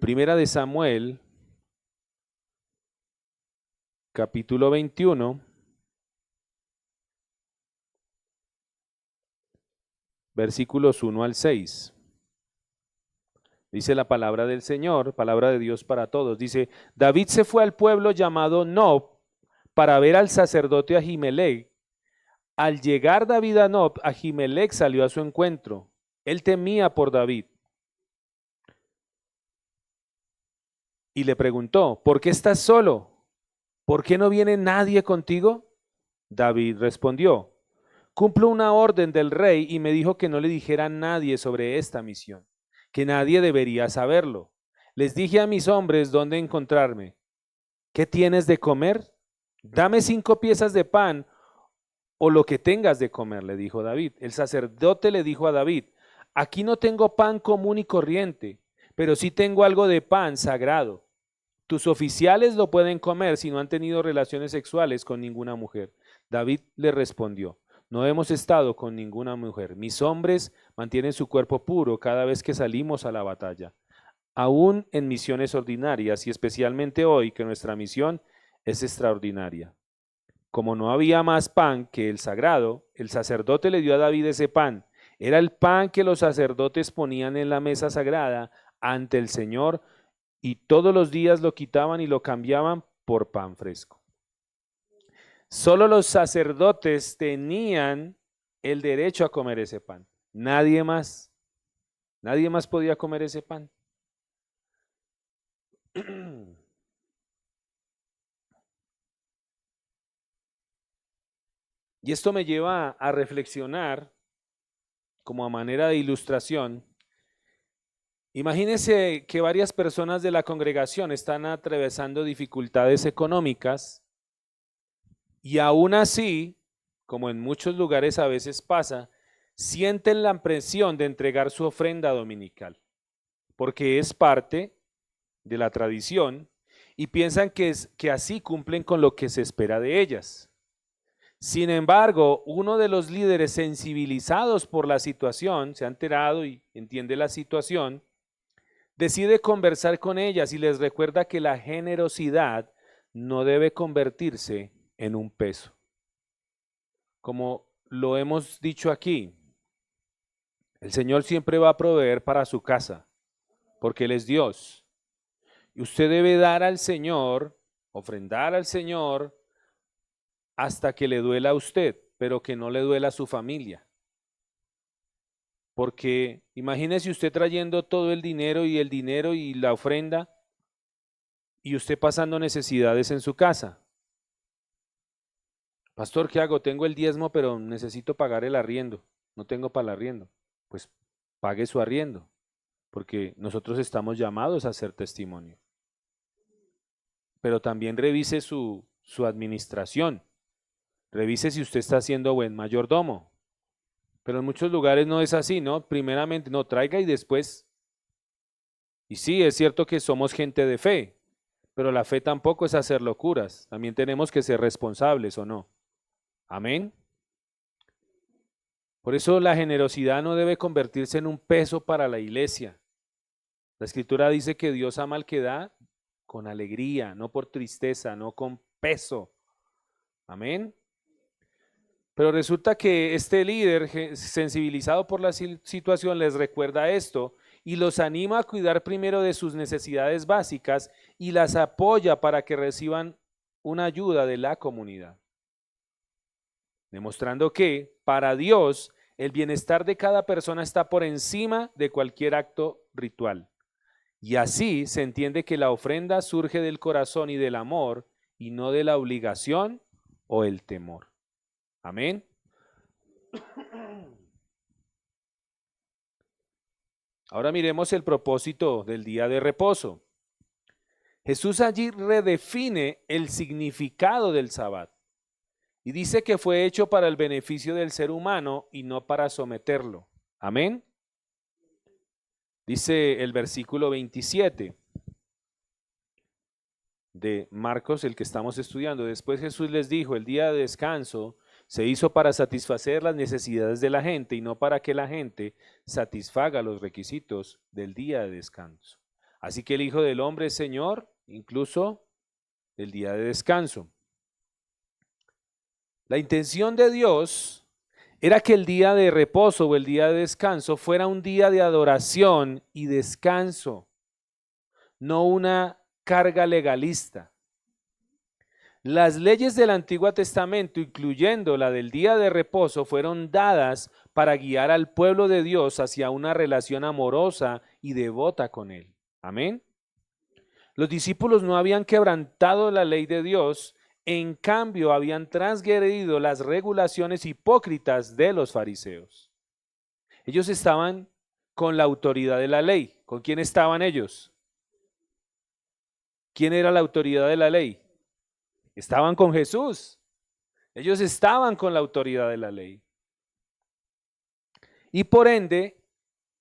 Primera de Samuel, capítulo 21, versículos 1 al 6. Dice la palabra del Señor, palabra de Dios para todos. Dice, David se fue al pueblo llamado Nob para ver al sacerdote Ahimelech. Al llegar David a Nob, Ahimelech salió a su encuentro. Él temía por David. y le preguntó, ¿por qué estás solo? ¿Por qué no viene nadie contigo? David respondió, cumplo una orden del rey y me dijo que no le dijera a nadie sobre esta misión, que nadie debería saberlo. Les dije a mis hombres dónde encontrarme. ¿Qué tienes de comer? Dame 5 piezas de pan o lo que tengas de comer, le dijo David. El sacerdote le dijo a David, aquí no tengo pan común y corriente, pero sí tengo algo de pan sagrado. Tus oficiales lo pueden comer si no han tenido relaciones sexuales con ninguna mujer. David le respondió, no hemos estado con ninguna mujer. Mis hombres mantienen su cuerpo puro cada vez que salimos a la batalla, aún en misiones ordinarias y especialmente hoy que nuestra misión es extraordinaria. Como no había más pan que el sagrado, el sacerdote le dio a David ese pan. Era el pan que los sacerdotes ponían en la mesa sagrada ante el Señor y todos los días lo quitaban y lo cambiaban por pan fresco. Solo los sacerdotes tenían el derecho a comer ese pan. Nadie más podía comer ese pan. Y esto me lleva a reflexionar como a manera de ilustración. Imagínense que varias personas de la congregación están atravesando dificultades económicas y aún así, como en muchos lugares a veces pasa, sienten la presión de entregar su ofrenda dominical, porque es parte de la tradición y piensan que así cumplen con lo que se espera de ellas. Sin embargo, uno de los líderes sensibilizados por la situación, se ha enterado y entiende la situación, decide conversar con ellas y les recuerda que la generosidad no debe convertirse en un peso. Como lo hemos dicho aquí, el Señor siempre va a proveer para su casa, porque Él es Dios. Y usted debe dar al Señor, ofrendar al Señor hasta que le duela a usted, pero que no le duela a su familia. Porque imagínese usted trayendo todo el dinero y la ofrenda y usted pasando necesidades en su casa. Pastor, ¿qué hago? Tengo el diezmo, pero necesito pagar el arriendo. No tengo para el arriendo. Pues pague su arriendo, porque nosotros estamos llamados a hacer testimonio. Pero también revise su administración. Revise si usted está siendo buen mayordomo. Pero en muchos lugares no es así, ¿no? Primeramente, no, traiga y después. Y sí, es cierto que somos gente de fe, pero la fe tampoco es hacer locuras. También tenemos que ser responsables, ¿o no? Amén. Por eso la generosidad no debe convertirse en un peso para la iglesia. La Escritura dice que Dios ama al que da con alegría, no por tristeza, no con peso. Amén. Pero resulta que este líder, sensibilizado por la situación, les recuerda esto y los anima a cuidar primero de sus necesidades básicas y las apoya para que reciban una ayuda de la comunidad. Demostrando que para Dios el bienestar de cada persona está por encima de cualquier acto ritual. Y así se entiende que la ofrenda surge del corazón y del amor y no de la obligación o el temor. Amén. Ahora miremos el propósito del día de reposo. Jesús allí redefine el significado del Sabbat y dice que fue hecho para el beneficio del ser humano y no para someterlo. Amén. Dice el versículo 27 de Marcos, el que estamos estudiando. Después Jesús les dijo, el día de descanso se hizo para satisfacer las necesidades de la gente y no para que la gente satisfaga los requisitos del día de descanso. Así que el Hijo del Hombre es Señor, incluso el día de descanso. La intención de Dios era que el día de reposo o el día de descanso fuera un día de adoración y descanso, no una carga legalista. Las leyes del Antiguo Testamento, incluyendo la del día de reposo, fueron dadas para guiar al pueblo de Dios hacia una relación amorosa y devota con Él. Amén. Los discípulos no habían quebrantado la ley de Dios, en cambio habían transgredido las regulaciones hipócritas de los fariseos. Ellos estaban con la autoridad de la ley. ¿Con quién estaban ellos? ¿Quién era la autoridad de la ley? Estaban con Jesús. Ellos estaban con la autoridad de la ley. Y por ende,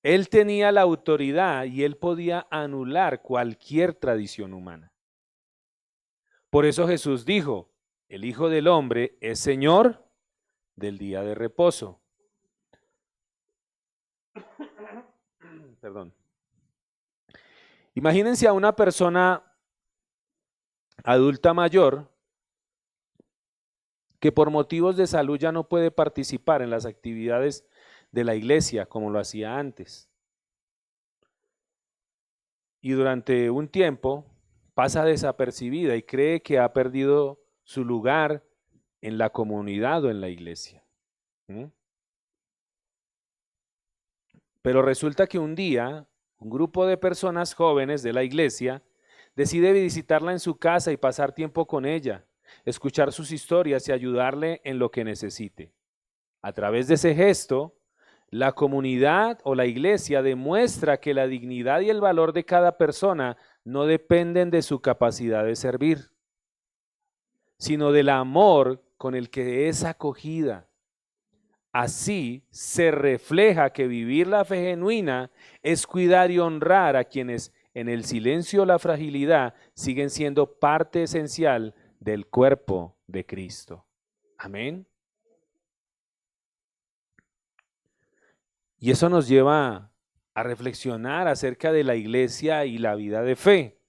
él tenía la autoridad y él podía anular cualquier tradición humana. Por eso Jesús dijo, el Hijo del Hombre es Señor del día de reposo. Perdón. Imagínense a una persona adulta mayor que por motivos de salud ya no puede participar en las actividades de la iglesia como lo hacía antes. Y durante un tiempo pasa desapercibida y cree que ha perdido su lugar en la comunidad o en la iglesia. Pero resulta que un día un grupo de personas jóvenes de la iglesia decide visitarla en su casa y pasar tiempo con ella, escuchar sus historias y ayudarle en lo que necesite. A través de ese gesto, la comunidad o la iglesia demuestra que la dignidad y el valor de cada persona no dependen de su capacidad de servir, sino del amor con el que es acogida. Así se refleja que vivir la fe genuina es cuidar y honrar a quienes en el silencio o la fragilidad siguen siendo parte esencial del cuerpo de Cristo. Amén. Y eso nos lleva a reflexionar acerca de la iglesia y la vida de fe.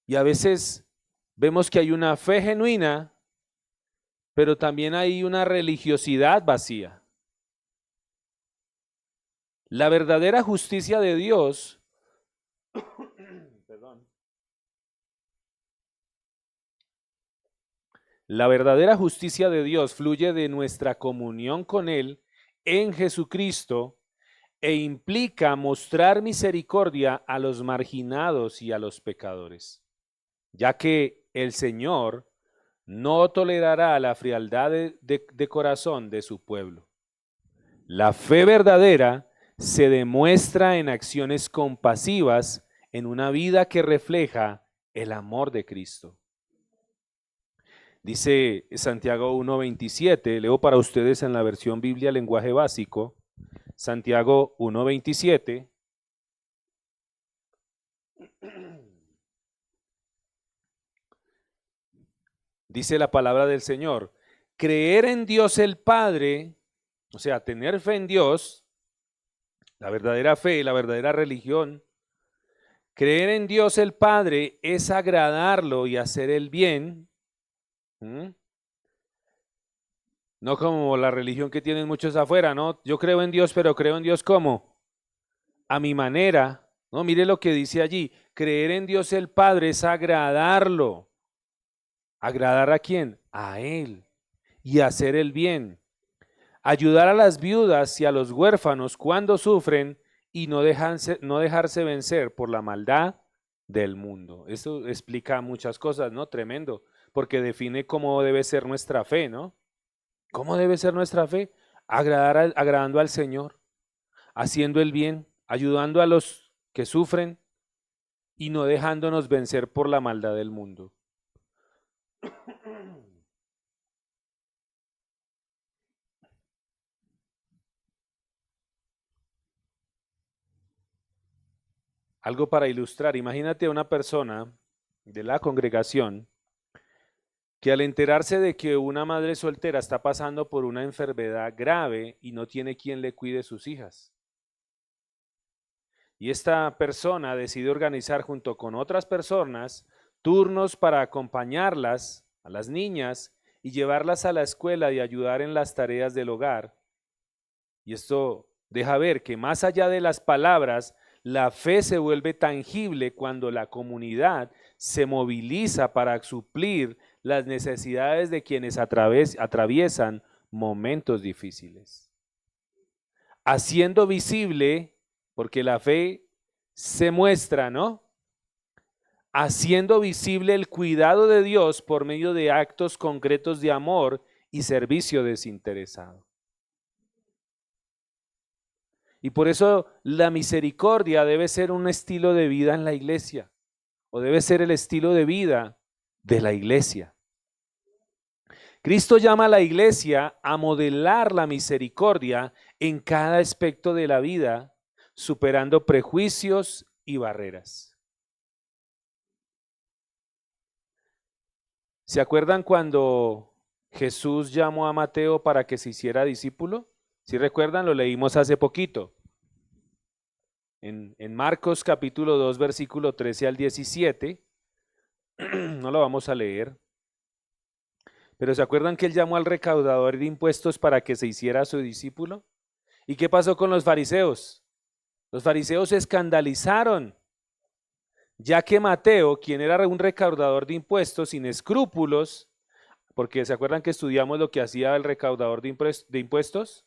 Y a veces vemos que hay una fe genuina, pero también hay una religiosidad vacía. La verdadera justicia de Dios, la verdadera justicia de Dios fluye de nuestra comunión con Él en Jesucristo e implica mostrar misericordia a los marginados y a los pecadores, ya que el Señor no tolerará la frialdad de corazón de su pueblo. La fe verdadera se demuestra en acciones compasivas en una vida que refleja el amor de Cristo. Dice Santiago 1:27, leo para ustedes en la versión Biblia lenguaje básico, Santiago 1:27. Dice la palabra del Señor, creer en Dios el Padre, o sea, tener fe en Dios, la verdadera fe, la verdadera religión, creer en Dios el Padre es agradarlo y hacer el bien. No como la religión que tienen muchos afuera, ¿no? Yo creo en Dios, pero creo en Dios ¿cómo? A mi manera, ¿no? Mire lo que dice allí, creer en Dios el Padre es agradarlo. ¿Agradar a quién? A Él. Y hacer el bien. Ayudar a las viudas y a los huérfanos cuando sufren y no dejarse vencer por la maldad del mundo. Esto explica muchas cosas, ¿no? Tremendo, porque define cómo debe ser nuestra fe, ¿no? ¿Cómo debe ser nuestra fe? Agradando al Señor, haciendo el bien, ayudando a los que sufren y no dejándonos vencer por la maldad del mundo. Algo para ilustrar, imagínate a una persona de la congregación que al enterarse de que una madre soltera está pasando por una enfermedad grave y no tiene quien le cuide sus hijas. Y esta persona decide organizar junto con otras personas turnos para acompañarlas, a las niñas, y llevarlas a la escuela y ayudar en las tareas del hogar. Y esto deja ver que más allá de las palabras, la fe se vuelve tangible cuando la comunidad se moviliza para suplir las necesidades de quienes atraviesan momentos difíciles. Haciendo visible, porque la fe se muestra, ¿no? Haciendo visible el cuidado de Dios por medio de actos concretos de amor y servicio desinteresado. Y por eso la misericordia debe ser un estilo de vida en la iglesia, o debe ser el estilo de vida de la iglesia. Cristo llama a la iglesia a modelar la misericordia en cada aspecto de la vida, superando prejuicios y barreras. ¿Se acuerdan cuando Jesús llamó a Mateo para que se hiciera discípulo? ¿Sí recuerdan? Lo leímos hace poquito. En Marcos capítulo 2, versículo 13 al 17. No lo vamos a leer. Pero ¿se acuerdan que él llamó al recaudador de impuestos para que se hiciera su discípulo? ¿Y qué pasó con los fariseos? Los fariseos se escandalizaron, ya que Mateo, quien era un recaudador de impuestos sin escrúpulos, porque ¿se acuerdan que estudiamos lo que hacía el recaudador de impuestos?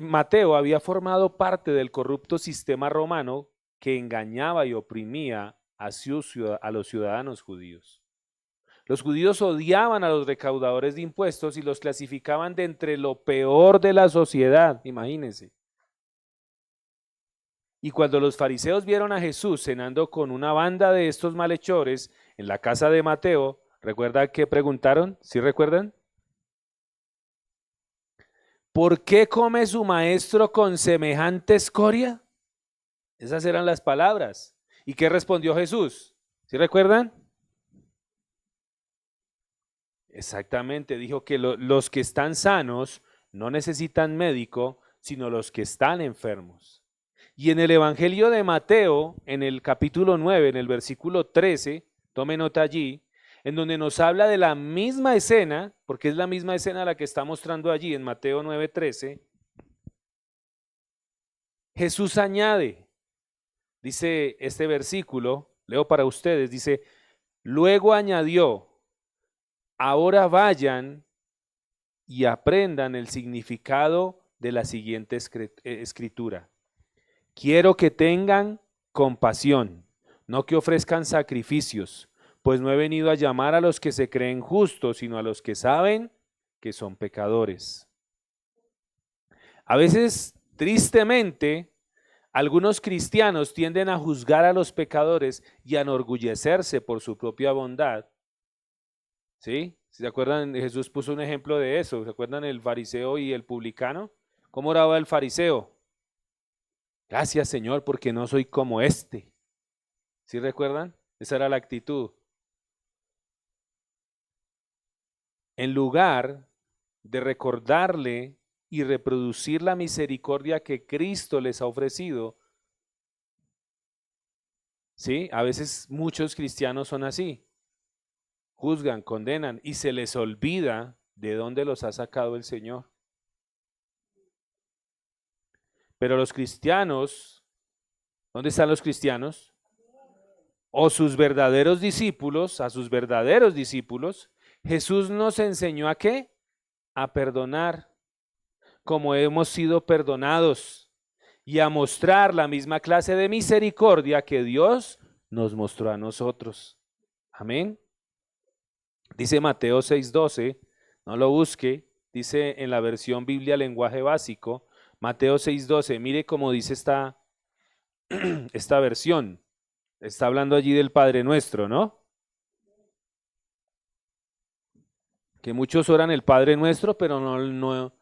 Mateo había formado parte del corrupto sistema romano que engañaba y oprimía a los ciudadanos judíos. Los judíos odiaban a los recaudadores de impuestos y los clasificaban de entre lo peor de la sociedad, imagínense. Y cuando los fariseos vieron a Jesús cenando con una banda de estos malhechores en la casa de Mateo, ¿recuerdan qué preguntaron? ¿Sí recuerdan? ¿Por qué come su maestro con semejante escoria? Esas eran las palabras. ¿Y qué respondió Jesús? ¿Sí recuerdan? Exactamente, dijo que los que están sanos no necesitan médico, sino los que están enfermos. Y en el Evangelio de Mateo, en el capítulo 9, en el versículo 13, tome nota allí, en donde nos habla de la misma escena, porque es la misma escena la que está mostrando allí en Mateo 9:13, Jesús añade, dice este versículo, leo para ustedes, dice, luego añadió, ahora vayan y aprendan el significado de la siguiente escritura. Quiero que tengan compasión, no que ofrezcan sacrificios, pues no he venido a llamar a los que se creen justos, sino a los que saben que son pecadores. A veces, tristemente, algunos cristianos tienden a juzgar a los pecadores y a enorgullecerse por su propia bondad. ¿Sí? ¿Se acuerdan? Jesús puso un ejemplo de eso. ¿Se acuerdan el fariseo y el publicano? ¿Cómo oraba el fariseo? Gracias, Señor, porque no soy como este. ¿Sí recuerdan? Esa era la actitud. En lugar de recordarle y reproducir la misericordia que Cristo les ha ofrecido, ¿sí? A veces muchos cristianos son así. Juzgan, condenan y se les olvida de dónde los ha sacado el Señor. Pero los cristianos, ¿dónde están los cristianos? O sus verdaderos discípulos, a sus verdaderos discípulos, Jesús nos enseñó a qué? A perdonar, como hemos sido perdonados, y a mostrar la misma clase de misericordia que Dios nos mostró a nosotros. Amén. Dice Mateo 6:12, no lo busque, dice en la versión Biblia lenguaje básico, Mateo 6:12, mire cómo dice esta versión. Está hablando allí del Padre Nuestro, ¿no? Que muchos oran el Padre Nuestro, pero no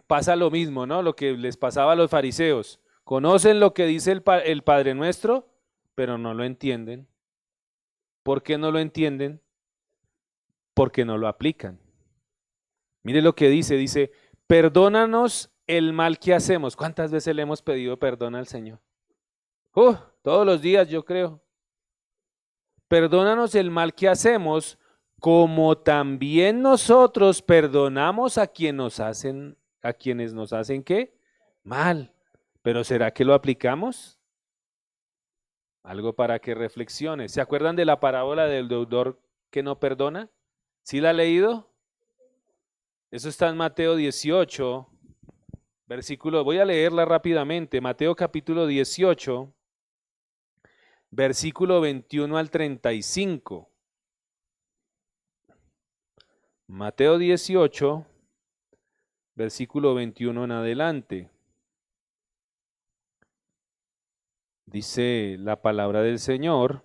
pasa lo mismo, ¿no? Lo que les pasaba a los fariseos. Conocen lo que dice el Padre Nuestro, pero no lo entienden. ¿Por qué no lo entienden? Porque no lo aplican. Mire lo que dice, perdónanos el mal que hacemos. ¿Cuántas veces le hemos pedido perdón al Señor? Todos los días, yo creo. Perdónanos el mal que hacemos, como también nosotros perdonamos a quienes nos hacen ¿qué? Mal. Pero ¿será que lo aplicamos? Algo para que reflexione. ¿Se acuerdan de la parábola del deudor que no perdona? ¿Sí la ha leído? Eso está en Mateo 18, voy a leerla rápidamente, Mateo capítulo 18, versículo 21 al 35. Mateo 18, versículo 21 en adelante. Dice la palabra del Señor,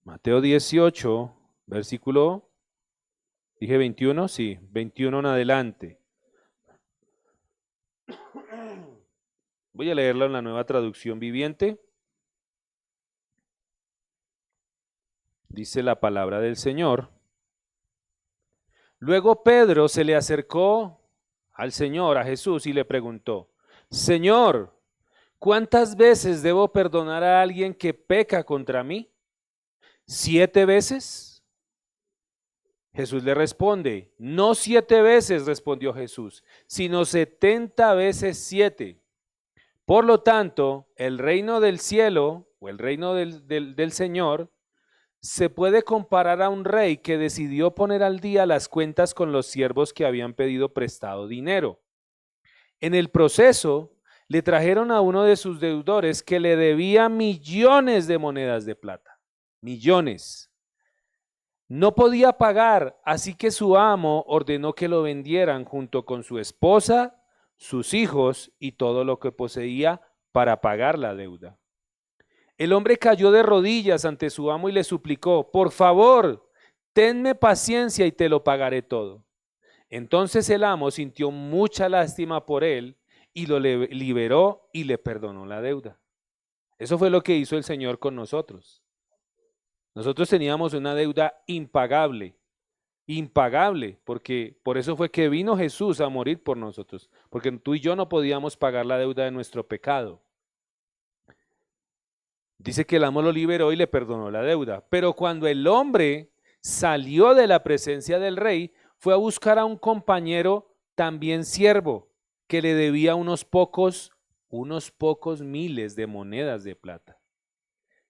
Mateo 18, versículo, dije 21, sí, 21 en adelante. Voy a leerlo en la Nueva Traducción Viviente. Dice la palabra del Señor. Luego Pedro se le acercó al Señor, a Jesús, y le preguntó, Señor, ¿cuántas veces debo perdonar a alguien que peca contra mí? ¿7 veces? Jesús le responde, no 7 veces, respondió Jesús, sino 70 veces 7. Por lo tanto, el reino del cielo o el reino del Señor se puede comparar a un rey que decidió poner al día las cuentas con los siervos que habían pedido prestado dinero. En el proceso, le trajeron a uno de sus deudores que le debía millones de monedas de plata. Millones. No podía pagar, así que su amo ordenó que lo vendieran junto con su esposa, sus hijos y todo lo que poseía para pagar la deuda. El hombre cayó de rodillas ante su amo y le suplicó, por favor, tenme paciencia y te lo pagaré todo. Entonces el amo sintió mucha lástima por él y lo liberó y le perdonó la deuda. Eso fue lo que hizo el Señor con nosotros. Nosotros teníamos una deuda impagable, porque por eso fue que vino Jesús a morir por nosotros, porque tú y yo no podíamos pagar la deuda de nuestro pecado. Dice que el amo lo liberó y le perdonó la deuda, pero cuando el hombre salió de la presencia del rey, fue a buscar a un compañero también siervo, que le debía unos pocos miles de monedas de plata.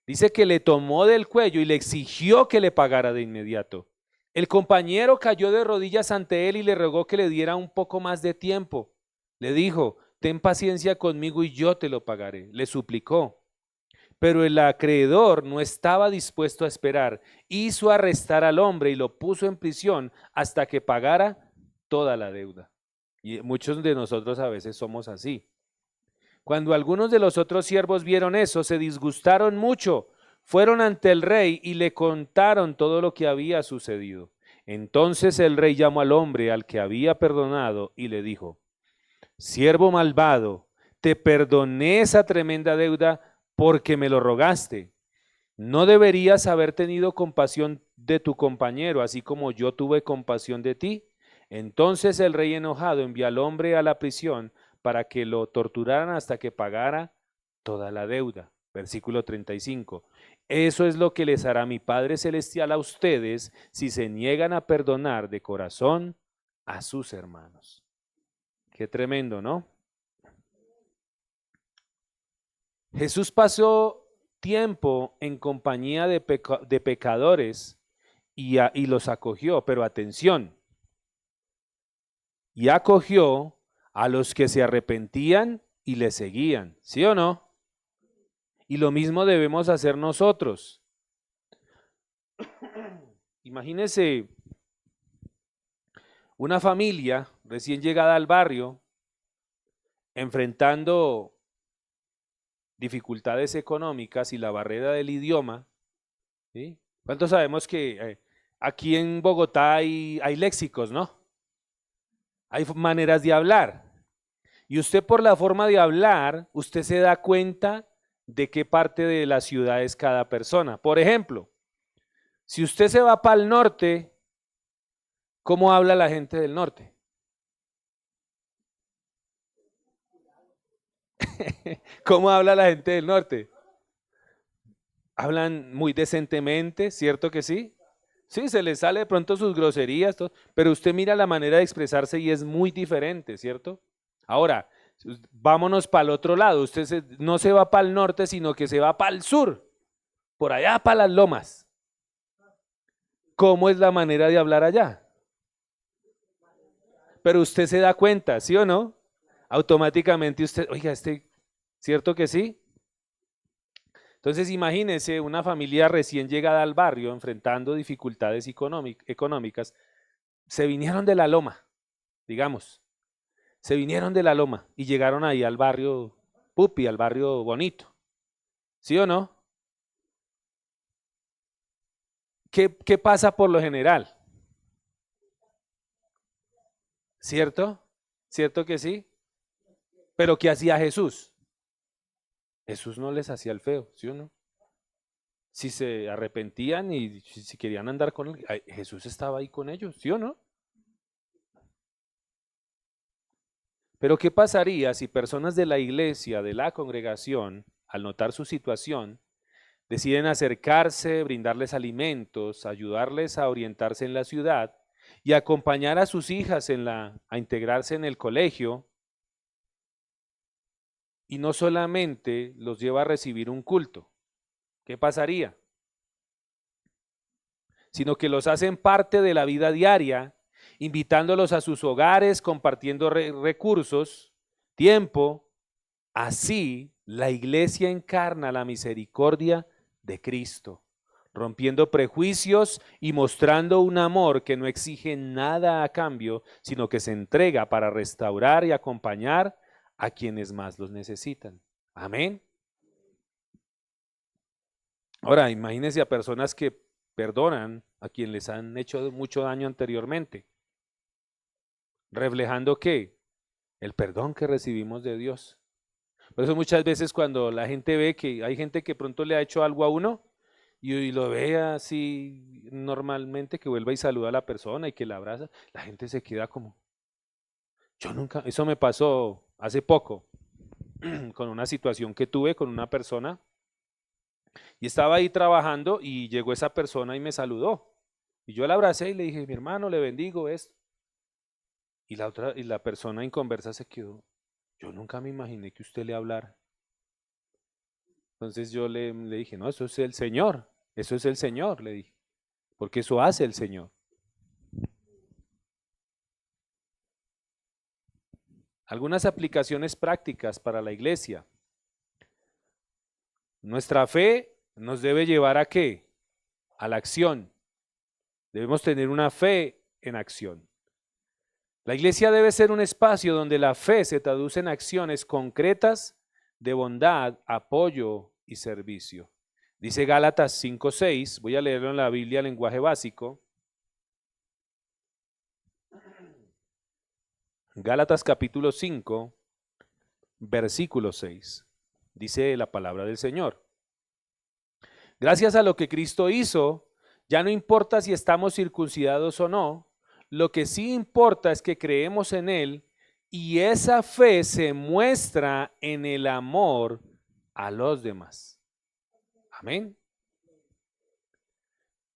Dice que le tomó del cuello y le exigió que le pagara de inmediato. El compañero cayó de rodillas ante él y le rogó que le diera un poco más de tiempo. Le dijo, ten paciencia conmigo y yo te lo pagaré. Le suplicó. Pero el acreedor no estaba dispuesto a esperar. Hizo arrestar al hombre y lo puso en prisión hasta que pagara toda la deuda. Y muchos de nosotros a veces somos así. Cuando algunos de los otros siervos vieron eso, se disgustaron mucho. Fueron ante el rey y le contaron todo lo que había sucedido. Entonces el rey llamó al hombre al que había perdonado y le dijo, siervo malvado, te perdoné esa tremenda deuda porque me lo rogaste. ¿No deberías haber tenido compasión de tu compañero, así como yo tuve compasión de ti? Entonces el rey enojado envió al hombre a la prisión para que lo torturaran hasta que pagara toda la deuda. Versículo 35. Eso es lo que les hará mi Padre Celestial a ustedes si se niegan a perdonar de corazón a sus hermanos. Qué tremendo, ¿no? Jesús pasó tiempo en compañía de pecadores y los acogió, pero atención, y acogió a los que se arrepentían y le seguían, ¿sí o no? Y lo mismo debemos hacer nosotros. Imagínense una familia recién llegada al barrio, enfrentando dificultades económicas y la barrera del idioma, ¿sí? ¿Cuántos sabemos que aquí en Bogotá hay léxicos, ¿no? Hay maneras de hablar. Y usted por la forma de hablar, usted se da cuenta de qué parte de la ciudad es cada persona. Por ejemplo, si usted se va para el norte, ¿cómo habla la gente del norte? ¿Cómo habla la gente del norte? Hablan muy decentemente, ¿cierto que sí? Sí, se les sale de pronto sus groserías, todo, pero usted mira la manera de expresarse y es muy diferente, ¿cierto? Ahora, vámonos para el otro lado. Usted no se va para el norte, sino que se va para el sur, por allá para las lomas. ¿Cómo es la manera de hablar allá? Pero usted se da cuenta, ¿sí o no? Automáticamente usted, oiga, ¿cierto que sí? Entonces imagínense una familia recién llegada al barrio enfrentando dificultades económicas, se vinieron de la loma, digamos, se vinieron de la loma y llegaron ahí al barrio Pupi, al barrio bonito, ¿sí o no? ¿Qué pasa por lo general? ¿Cierto? ¿Cierto que sí? Pero ¿qué hacía Jesús? Jesús no les hacía el feo, ¿sí o no? Si se arrepentían y si querían andar con él, Jesús estaba ahí con ellos, ¿sí o no? Pero ¿qué pasaría si personas de la iglesia, de la congregación, al notar su situación, deciden acercarse, brindarles alimentos, ayudarles a orientarse en la ciudad y acompañar a sus hijas a integrarse en el colegio, y no solamente los lleva a recibir un culto? ¿Qué pasaría? Sino que los hacen parte de la vida diaria, invitándolos a sus hogares, compartiendo recursos, tiempo. Así, la iglesia encarna la misericordia de Cristo, rompiendo prejuicios y mostrando un amor que no exige nada a cambio, sino que se entrega para restaurar y acompañar a quienes más los necesitan. Amén. Ahora, imagínense a personas que perdonan a quienes les han hecho mucho daño anteriormente, reflejando ¿qué? El perdón que recibimos de Dios. Por eso muchas veces cuando la gente ve que hay gente que pronto le ha hecho algo a uno y lo ve así normalmente, que vuelva y saluda a la persona y que la abraza, la gente se queda como, yo nunca, eso me pasó hace poco con una situación que tuve con una persona y estaba ahí trabajando y llegó esa persona y me saludó. Y yo la abracé y le dije, mi hermano, le bendigo esto. Y la persona en conversa se quedó. Yo nunca me imaginé que usted le hablara. Entonces yo le dije, no, eso es el Señor. Eso es el Señor, le dije. Porque eso hace el Señor. Algunas aplicaciones prácticas para la iglesia. Nuestra fe nos debe llevar ¿a qué? A la acción. Debemos tener una fe en acción. La iglesia debe ser un espacio donde la fe se traduce en acciones concretas de bondad, apoyo y servicio. Dice Gálatas 5:6, voy a leerlo en la Biblia en lenguaje básico. Gálatas capítulo 5, versículo 6. Dice la palabra del Señor. Gracias a lo que Cristo hizo, ya no importa si estamos circuncidados o no, lo que sí importa es que creemos en Él y esa fe se muestra en el amor a los demás. Amén.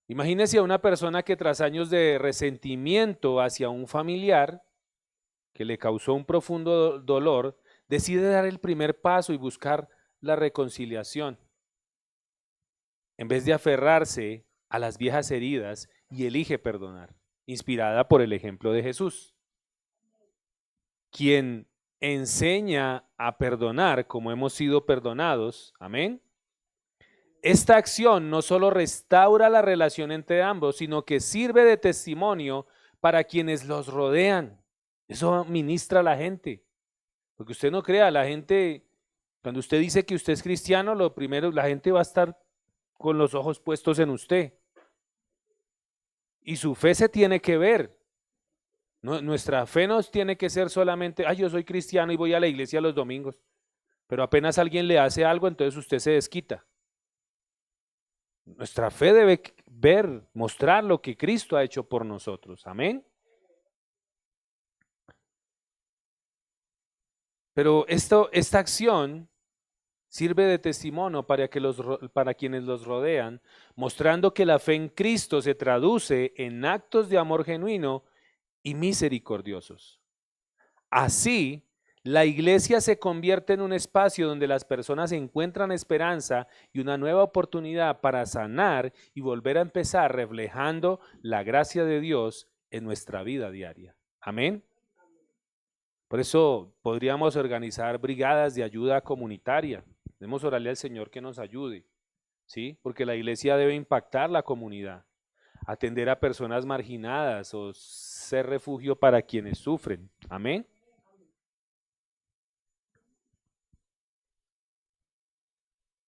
Imagínese a una persona que tras años de resentimiento hacia un familiar que le causó un profundo dolor, decide dar el primer paso y buscar la reconciliación. En vez de aferrarse a las viejas heridas, y elige perdonar, inspirada por el ejemplo de Jesús, quien enseña a perdonar como hemos sido perdonados. Amén. Esta acción no solo restaura la relación entre ambos, sino que sirve de testimonio para quienes los rodean. Eso ministra a la gente. Porque usted no crea, la gente, cuando usted dice que usted es cristiano, lo primero, la gente va a estar con los ojos puestos en usted. Y su fe se tiene que ver. Nuestra fe no tiene que ser solamente, yo soy cristiano y voy a la iglesia los domingos. Pero apenas alguien le hace algo, entonces usted se desquita. Nuestra fe debe ver, mostrar lo que Cristo ha hecho por nosotros. Amén. Pero esta acción sirve de testimonio para quienes los rodean, mostrando que la fe en Cristo se traduce en actos de amor genuino y misericordiosos. Así, la iglesia se convierte en un espacio donde las personas encuentran esperanza y una nueva oportunidad para sanar y volver a empezar reflejando la gracia de Dios en nuestra vida diaria. Amén. Por eso podríamos organizar brigadas de ayuda comunitaria. Debemos orarle al Señor que nos ayude, ¿sí? Porque la iglesia debe impactar la comunidad, atender a personas marginadas o ser refugio para quienes sufren. Amén.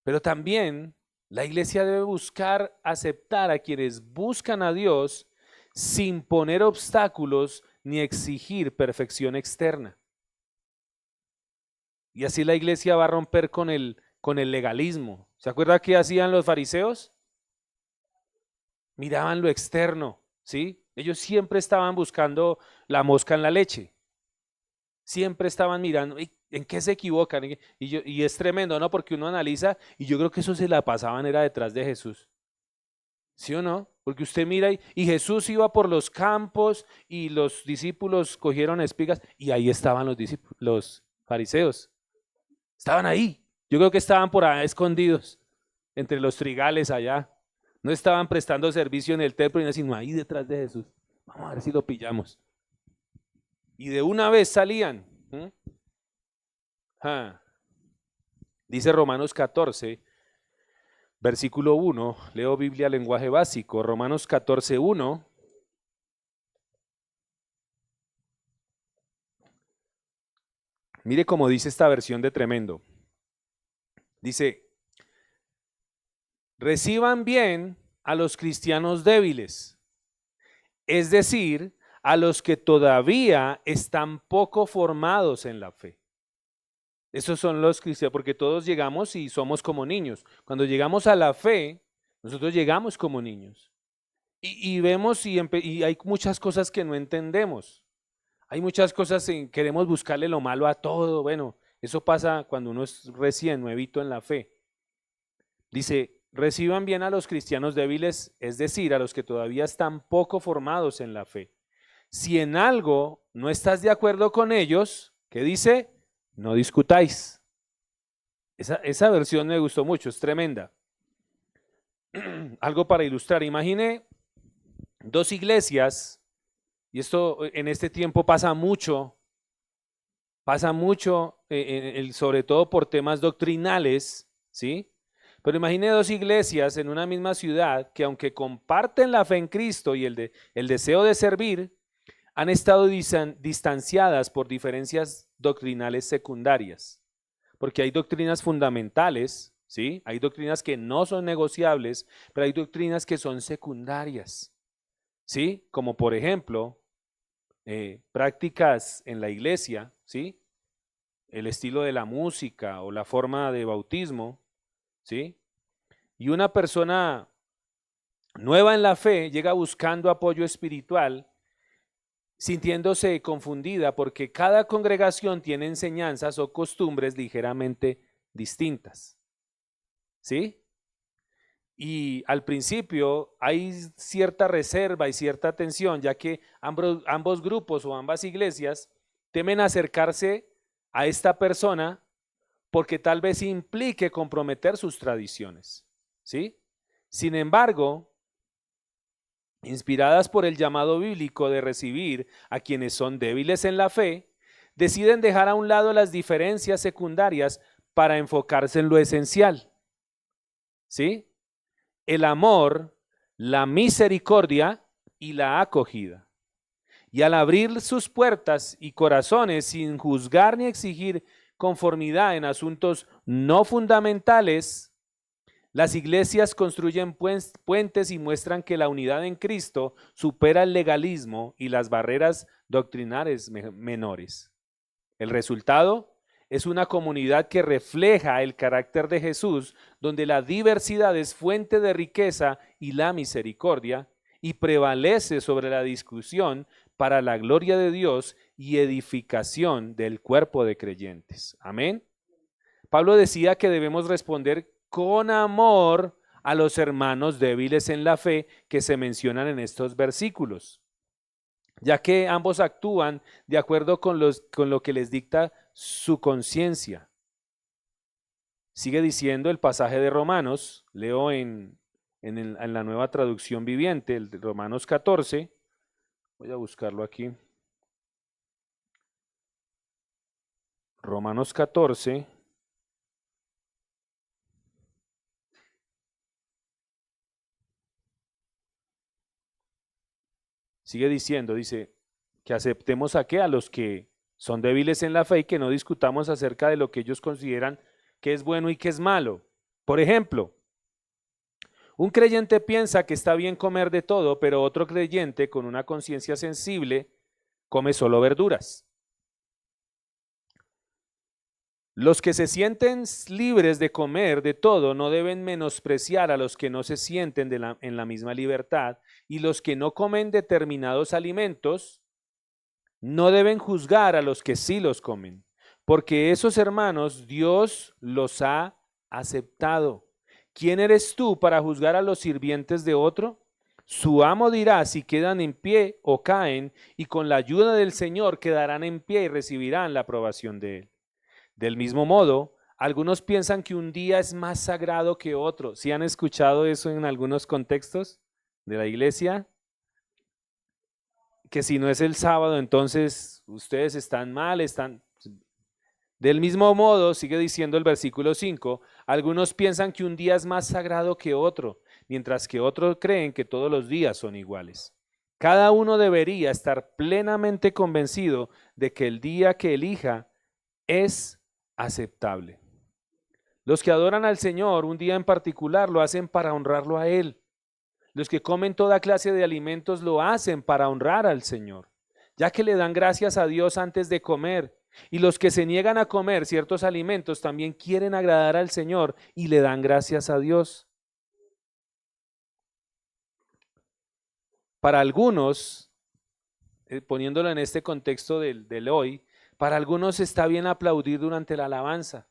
Pero también la iglesia debe buscar aceptar a quienes buscan a Dios sin poner obstáculos ni exigir perfección externa. Y así la iglesia va a romper con el legalismo. ¿Se acuerda qué hacían los fariseos? Miraban lo externo, ¿sí? Ellos siempre estaban buscando la mosca en la leche. Siempre estaban mirando, "Ey, ¿en qué se equivocan?" Y es tremendo, ¿no? Porque uno analiza y yo creo que eso se la pasaban era detrás de Jesús. ¿Sí o no? Porque usted mira y Jesús iba por los campos y los discípulos cogieron espigas y ahí estaban los discípulos, los fariseos. Estaban ahí. Yo creo que estaban por ahí escondidos entre los trigales allá. No estaban prestando servicio en el templo, sino ahí detrás de Jesús. Vamos a ver si lo pillamos. Y de una vez salían. Ah, dice Romanos 14, versículo 1. Leo Biblia lenguaje básico. Romanos 14, 1. Mire cómo dice esta versión de Tremendo. Dice, reciban bien a los cristianos débiles, es decir, a los que todavía están poco formados en la fe. Esos son los cristianos, porque todos llegamos y somos como niños. Cuando llegamos a la fe, nosotros llegamos como niños. Y vemos y hay muchas cosas que no entendemos. Hay muchas cosas en queremos buscarle lo malo a todo. Bueno, eso pasa cuando uno es recién nuevito en la fe. Dice, reciban bien a los cristianos débiles, es decir, a los que todavía están poco formados en la fe. Si en algo no estás de acuerdo con ellos, ¿qué dice? No discutáis. Esa versión me gustó mucho, es tremenda. Algo para ilustrar. Imagine dos iglesias, y esto en este tiempo pasa mucho, sobre todo por temas doctrinales, ¿sí? Pero imagine dos iglesias en una misma ciudad que aunque comparten la fe en Cristo y el deseo de servir, han estado distanciadas por diferencias doctrinales secundarias. Porque hay doctrinas fundamentales, ¿sí? Hay doctrinas que no son negociables, pero hay doctrinas que son secundarias, ¿sí? Como por ejemplo, prácticas en la iglesia, ¿sí? El estilo de la música o la forma de bautismo, ¿sí? Y una persona nueva en la fe llega buscando apoyo espiritual, sintiéndose confundida porque cada congregación tiene enseñanzas o costumbres ligeramente distintas, ¿sí? Y al principio hay cierta reserva y cierta tensión, ya que ambos grupos o ambas iglesias temen acercarse a esta persona porque tal vez implique comprometer sus tradiciones, ¿sí? Sin embargo, inspiradas por el llamado bíblico de recibir a quienes son débiles en la fe, deciden dejar a un lado las diferencias secundarias para enfocarse en lo esencial, ¿sí? El amor, la misericordia y la acogida. Y al abrir sus puertas y corazones sin juzgar ni exigir conformidad en asuntos no fundamentales, las iglesias construyen puentes y muestran que la unidad en Cristo supera el legalismo y las barreras doctrinales menores. El resultado es una comunidad que refleja el carácter de Jesús, donde la diversidad es fuente de riqueza y la misericordia, y prevalece sobre la discusión para la gloria de Dios y edificación del cuerpo de creyentes. Amén. Pablo decía que debemos responder con amor a los hermanos débiles en la fe que se mencionan en estos versículos, ya que ambos actúan de acuerdo con lo que les dicta su conciencia. Sigue diciendo el pasaje de Romanos, leo en la nueva traducción viviente, el de Romanos 14, voy a buscarlo aquí. Romanos 14. Sigue diciendo, dice, que aceptemos a qué, a los que son débiles en la fe y que no discutamos acerca de lo que ellos consideran que es bueno y que es malo. Por ejemplo, un creyente piensa que está bien comer de todo, pero otro creyente con una conciencia sensible come solo verduras. Los que se sienten libres de comer de todo no deben menospreciar a los que no se sienten en la misma libertad, y los que no comen determinados alimentos no deben juzgar a los que sí los comen, porque esos hermanos Dios los ha aceptado. ¿Quién eres tú para juzgar a los sirvientes de otro? Su amo dirá si quedan en pie o caen, y con la ayuda del Señor quedarán en pie y recibirán la aprobación de Él. Del mismo modo, algunos piensan que un día es más sagrado que otro. ¿Sí han escuchado eso en algunos contextos de la iglesia? Que si no es el sábado, entonces ustedes están mal, están... Del mismo modo, sigue diciendo el versículo 5, algunos piensan que un día es más sagrado que otro, mientras que otros creen que todos los días son iguales. Cada uno debería estar plenamente convencido de que el día que elija es aceptable. Los que adoran al Señor un día en particular lo hacen para honrarlo a Él. Los que comen toda clase de alimentos lo hacen para honrar al Señor, ya que le dan gracias a Dios antes de comer. Y los que se niegan a comer ciertos alimentos también quieren agradar al Señor y le dan gracias a Dios. Para algunos, poniéndolo en este contexto del hoy, para algunos está bien aplaudir durante la alabanza.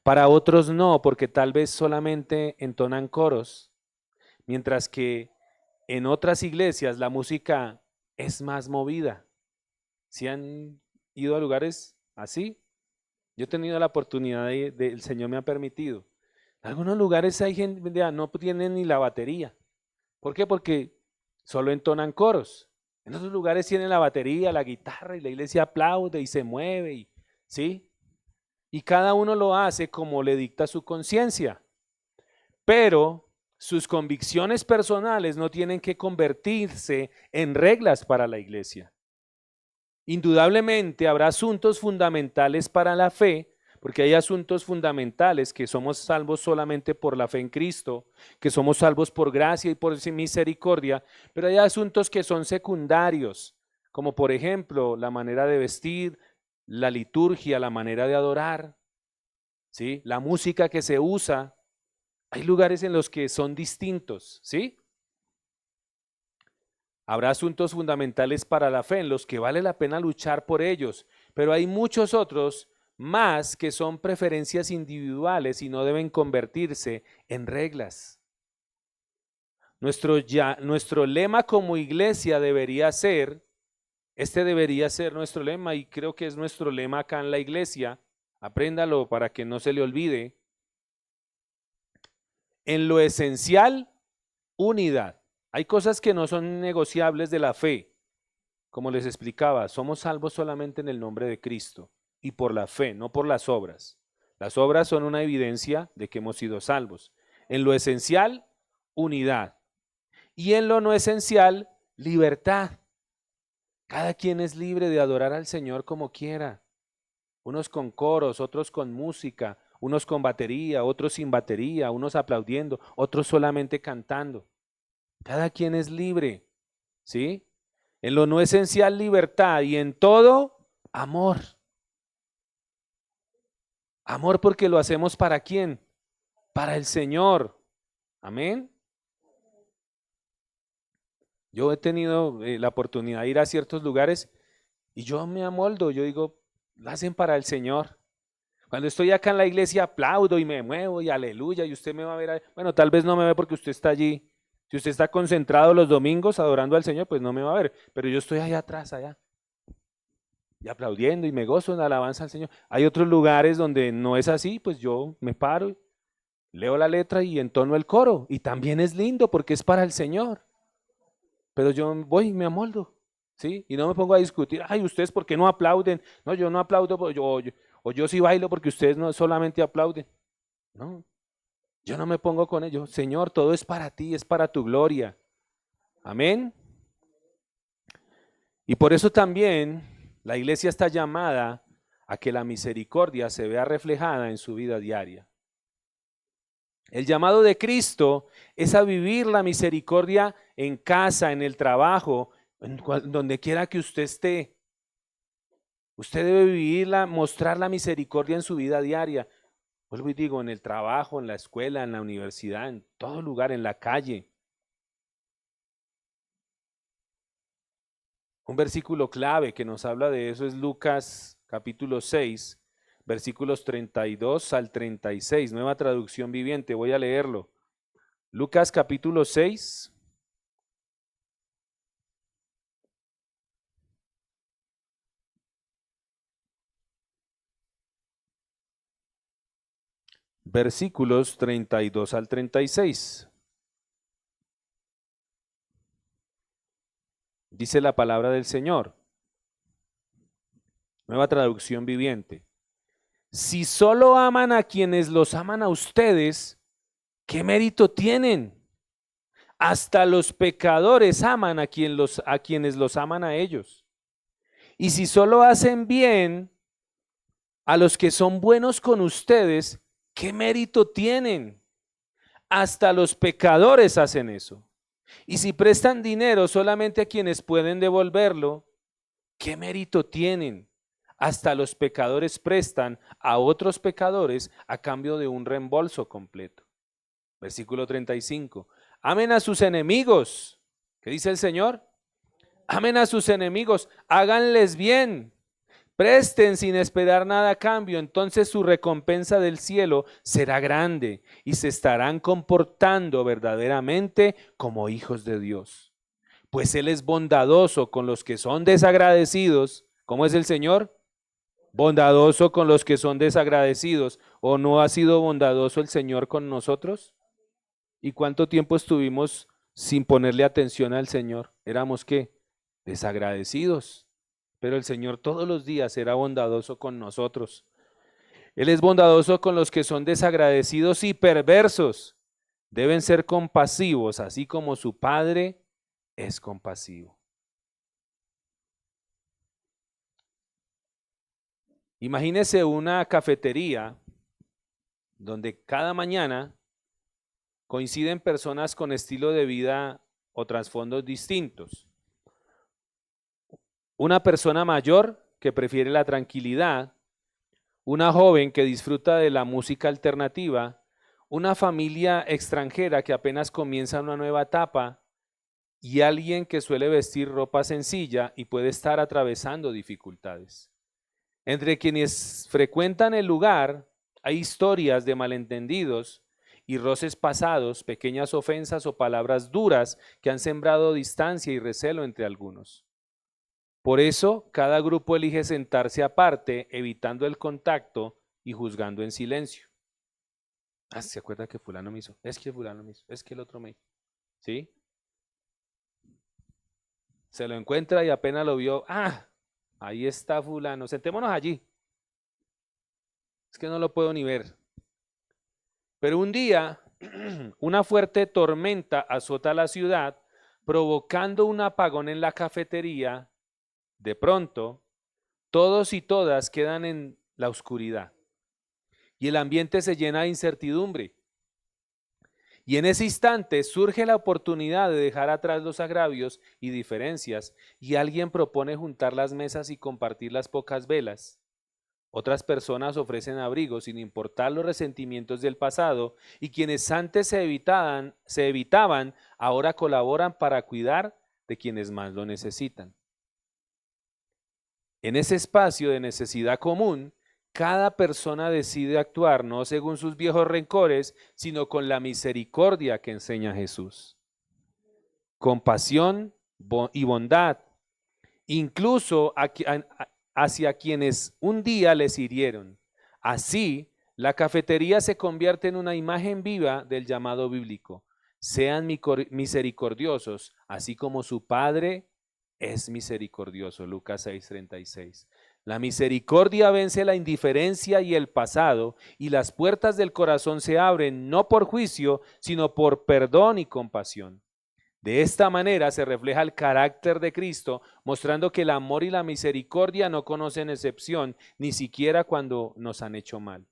Para otros no, porque tal vez solamente entonan coros, mientras que en otras iglesias la música es más movida. ¿Sí han ido a lugares así? Yo he tenido la oportunidad el Señor me ha permitido. En algunos lugares hay gente que no tienen ni la batería. ¿Por qué? Porque solo entonan coros. En otros lugares tienen la batería, la guitarra y la iglesia aplaude y se mueve, ¿sí? Y cada uno lo hace como le dicta su conciencia. Pero sus convicciones personales no tienen que convertirse en reglas para la iglesia. Indudablemente habrá asuntos fundamentales para la fe, porque hay asuntos fundamentales que somos salvos solamente por la fe en Cristo, que somos salvos por gracia y por misericordia, pero hay asuntos que son secundarios, como por ejemplo la manera de vestir, la liturgia, la manera de adorar, ¿sí? La música que se usa. Hay lugares en los que son distintos, ¿sí? Habrá asuntos fundamentales para la fe en los que vale la pena luchar por ellos, pero hay muchos otros más que son preferencias individuales y no deben convertirse en reglas. Nuestro lema como iglesia debería ser, este debería ser nuestro lema y creo que es nuestro lema acá en la iglesia, apréndalo para que no se le olvide. En lo esencial, unidad. Hay cosas que no son negociables de la fe. Como les explicaba, somos salvos solamente en el nombre de Cristo y por la fe, no por las obras. Las obras son una evidencia de que hemos sido salvos. En lo esencial, unidad. Y en lo no esencial, libertad. Cada quien es libre de adorar al Señor como quiera. Unos con coros, otros con música, unos con batería, otros sin batería, unos aplaudiendo, otros solamente cantando. Cada quien es libre, ¿sí? En lo no esencial, libertad, y en todo, amor. Amor porque lo hacemos ¿para quién? Para el Señor. Amén. Yo he tenido la oportunidad de ir a ciertos lugares y yo me amoldo, yo digo, lo hacen para el Señor. Cuando estoy acá en la iglesia aplaudo y me muevo y aleluya y usted me va a ver, bueno, tal vez no me ve porque usted está allí. Si usted está concentrado los domingos adorando al Señor, pues no me va a ver, pero yo estoy allá atrás, allá, y aplaudiendo y me gozo en la alabanza al Señor. Hay otros lugares donde no es así, pues yo me paro, leo la letra y entono el coro, y también es lindo porque es para el Señor, pero yo voy y me amoldo, ¿sí? Y no me pongo a discutir, ay, ¿ustedes por qué no aplauden? No, yo no aplaudo, o yo sí bailo porque ustedes no solamente aplauden. No, yo no me pongo con ellos. Señor, todo es para ti, es para tu gloria. Amén. Y por eso también la iglesia está llamada a que la misericordia se vea reflejada en su vida diaria. El llamado de Cristo es a vivir la misericordia en casa, en el trabajo, donde quiera que usted esté. Usted debe vivirla, mostrar la misericordia en su vida diaria. Vuelvo y digo, en el trabajo, en la escuela, en la universidad, en todo lugar, en la calle. Un versículo clave que nos habla de eso es Lucas capítulo 6, versículos 32 al 36, nueva traducción viviente. Voy a leerlo. Lucas capítulo 6. Versículos 32 al 36. Dice la palabra del Señor. Nueva traducción viviente. Si solo aman a quienes los aman a ustedes, ¿qué mérito tienen? Hasta los pecadores aman a quienes los aman a ellos. Y si solo hacen bien a los que son buenos con ustedes, ¿qué mérito tienen? Hasta los pecadores hacen eso. Y si prestan dinero solamente a quienes pueden devolverlo, ¿qué mérito tienen? Hasta los pecadores prestan a otros pecadores a cambio de un reembolso completo. Versículo 35. Amen a sus enemigos. ¿Qué dice el Señor? Amen a sus enemigos, háganles bien, presten sin esperar nada a cambio, entonces su recompensa del cielo será grande y se estarán comportando verdaderamente como hijos de Dios. Pues Él es bondadoso con los que son desagradecidos. ¿Cómo es el Señor? Bondadoso con los que son desagradecidos. ¿O no ha sido bondadoso el Señor con nosotros? ¿Y cuánto tiempo estuvimos sin ponerle atención al Señor? ¿Éramos qué? Desagradecidos. Pero el Señor todos los días será bondadoso con nosotros. Él es bondadoso con los que son desagradecidos y perversos. Deben ser compasivos, así como su Padre es compasivo. Imagínese una cafetería donde cada mañana coinciden personas con estilo de vida o trasfondos distintos. Una persona mayor que prefiere la tranquilidad, una joven que disfruta de la música alternativa, una familia extranjera que apenas comienza una nueva etapa y alguien que suele vestir ropa sencilla y puede estar atravesando dificultades. Entre quienes frecuentan el lugar hay historias de malentendidos y roces pasados, pequeñas ofensas o palabras duras que han sembrado distancia y recelo entre algunos. Por eso, cada grupo elige sentarse aparte, evitando el contacto y juzgando en silencio. Ah, ¿se acuerda que fulano me hizo? Es que fulano me hizo, es que el otro me hizo. ¿Sí? Se lo encuentra y apenas lo vio, ah, ahí está fulano, sentémonos allí. Es que no lo puedo ni ver. Pero un día, una fuerte tormenta azota la ciudad, provocando un apagón en la cafetería. De pronto, todos y todas quedan en la oscuridad y el ambiente se llena de incertidumbre. Y en ese instante surge la oportunidad de dejar atrás los agravios y diferencias y alguien propone juntar las mesas y compartir las pocas velas. Otras personas ofrecen abrigo sin importar los resentimientos del pasado y quienes antes se evitaban ahora colaboran para cuidar de quienes más lo necesitan. En ese espacio de necesidad común, cada persona decide actuar no según sus viejos rencores, sino con la misericordia que enseña Jesús. Compasión y bondad, incluso hacia quienes un día les hirieron. Así, la cafetería se convierte en una imagen viva del llamado bíblico. Sean misericordiosos, así como su Padre es misericordioso. Lucas 6:36. La misericordia vence la indiferencia y el pasado, y las puertas del corazón se abren no por juicio, sino por perdón y compasión. De esta manera se refleja el carácter de Cristo, mostrando que el amor y la misericordia no conocen excepción, ni siquiera cuando nos han hecho mal.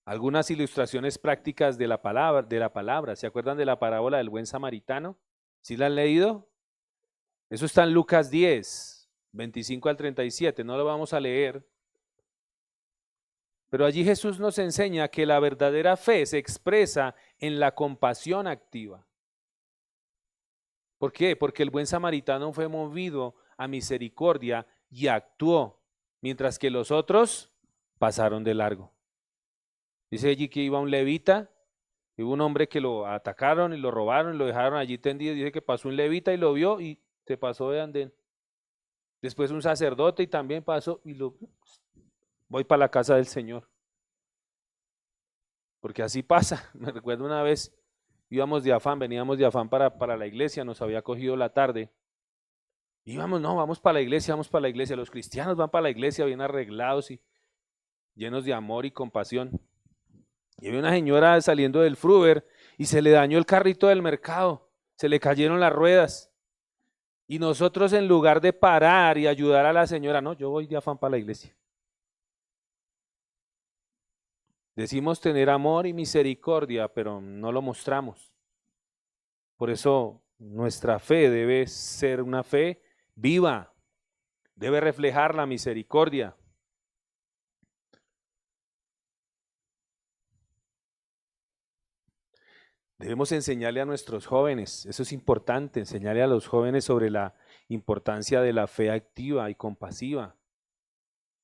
Algunas ilustraciones prácticas de la palabra. ¿Se acuerdan de la parábola del buen samaritano? ¿Sí la han leído? Eso está en Lucas 10, 25 al 37. No lo vamos a leer. Pero allí Jesús nos enseña que la verdadera fe se expresa en la compasión activa. ¿Por qué? Porque el buen samaritano fue movido a misericordia y actuó, mientras que los otros pasaron de largo. Dice allí que iba un levita, y hubo un hombre que lo atacaron y lo robaron y lo dejaron allí tendido. Dice que pasó un levita y lo vio y se pasó de andén. Después un sacerdote y también pasó y voy para la casa del Señor. Porque así pasa. Me recuerdo una vez, veníamos de afán para la iglesia, nos había cogido la tarde. Íbamos, no, vamos para la iglesia, vamos para la iglesia. Los cristianos van para la iglesia bien arreglados y llenos de amor y compasión. Y había una señora saliendo del Fruver y se le dañó el carrito del mercado, se le cayeron las ruedas. Y nosotros, en lugar de parar y ayudar a la señora, no, yo voy de afán para la iglesia. Decimos tener amor y misericordia, pero no lo mostramos. Por eso nuestra fe debe ser una fe viva, debe reflejar la misericordia. Debemos enseñarle a nuestros jóvenes, eso es importante, enseñarle a los jóvenes sobre la importancia de la fe activa y compasiva.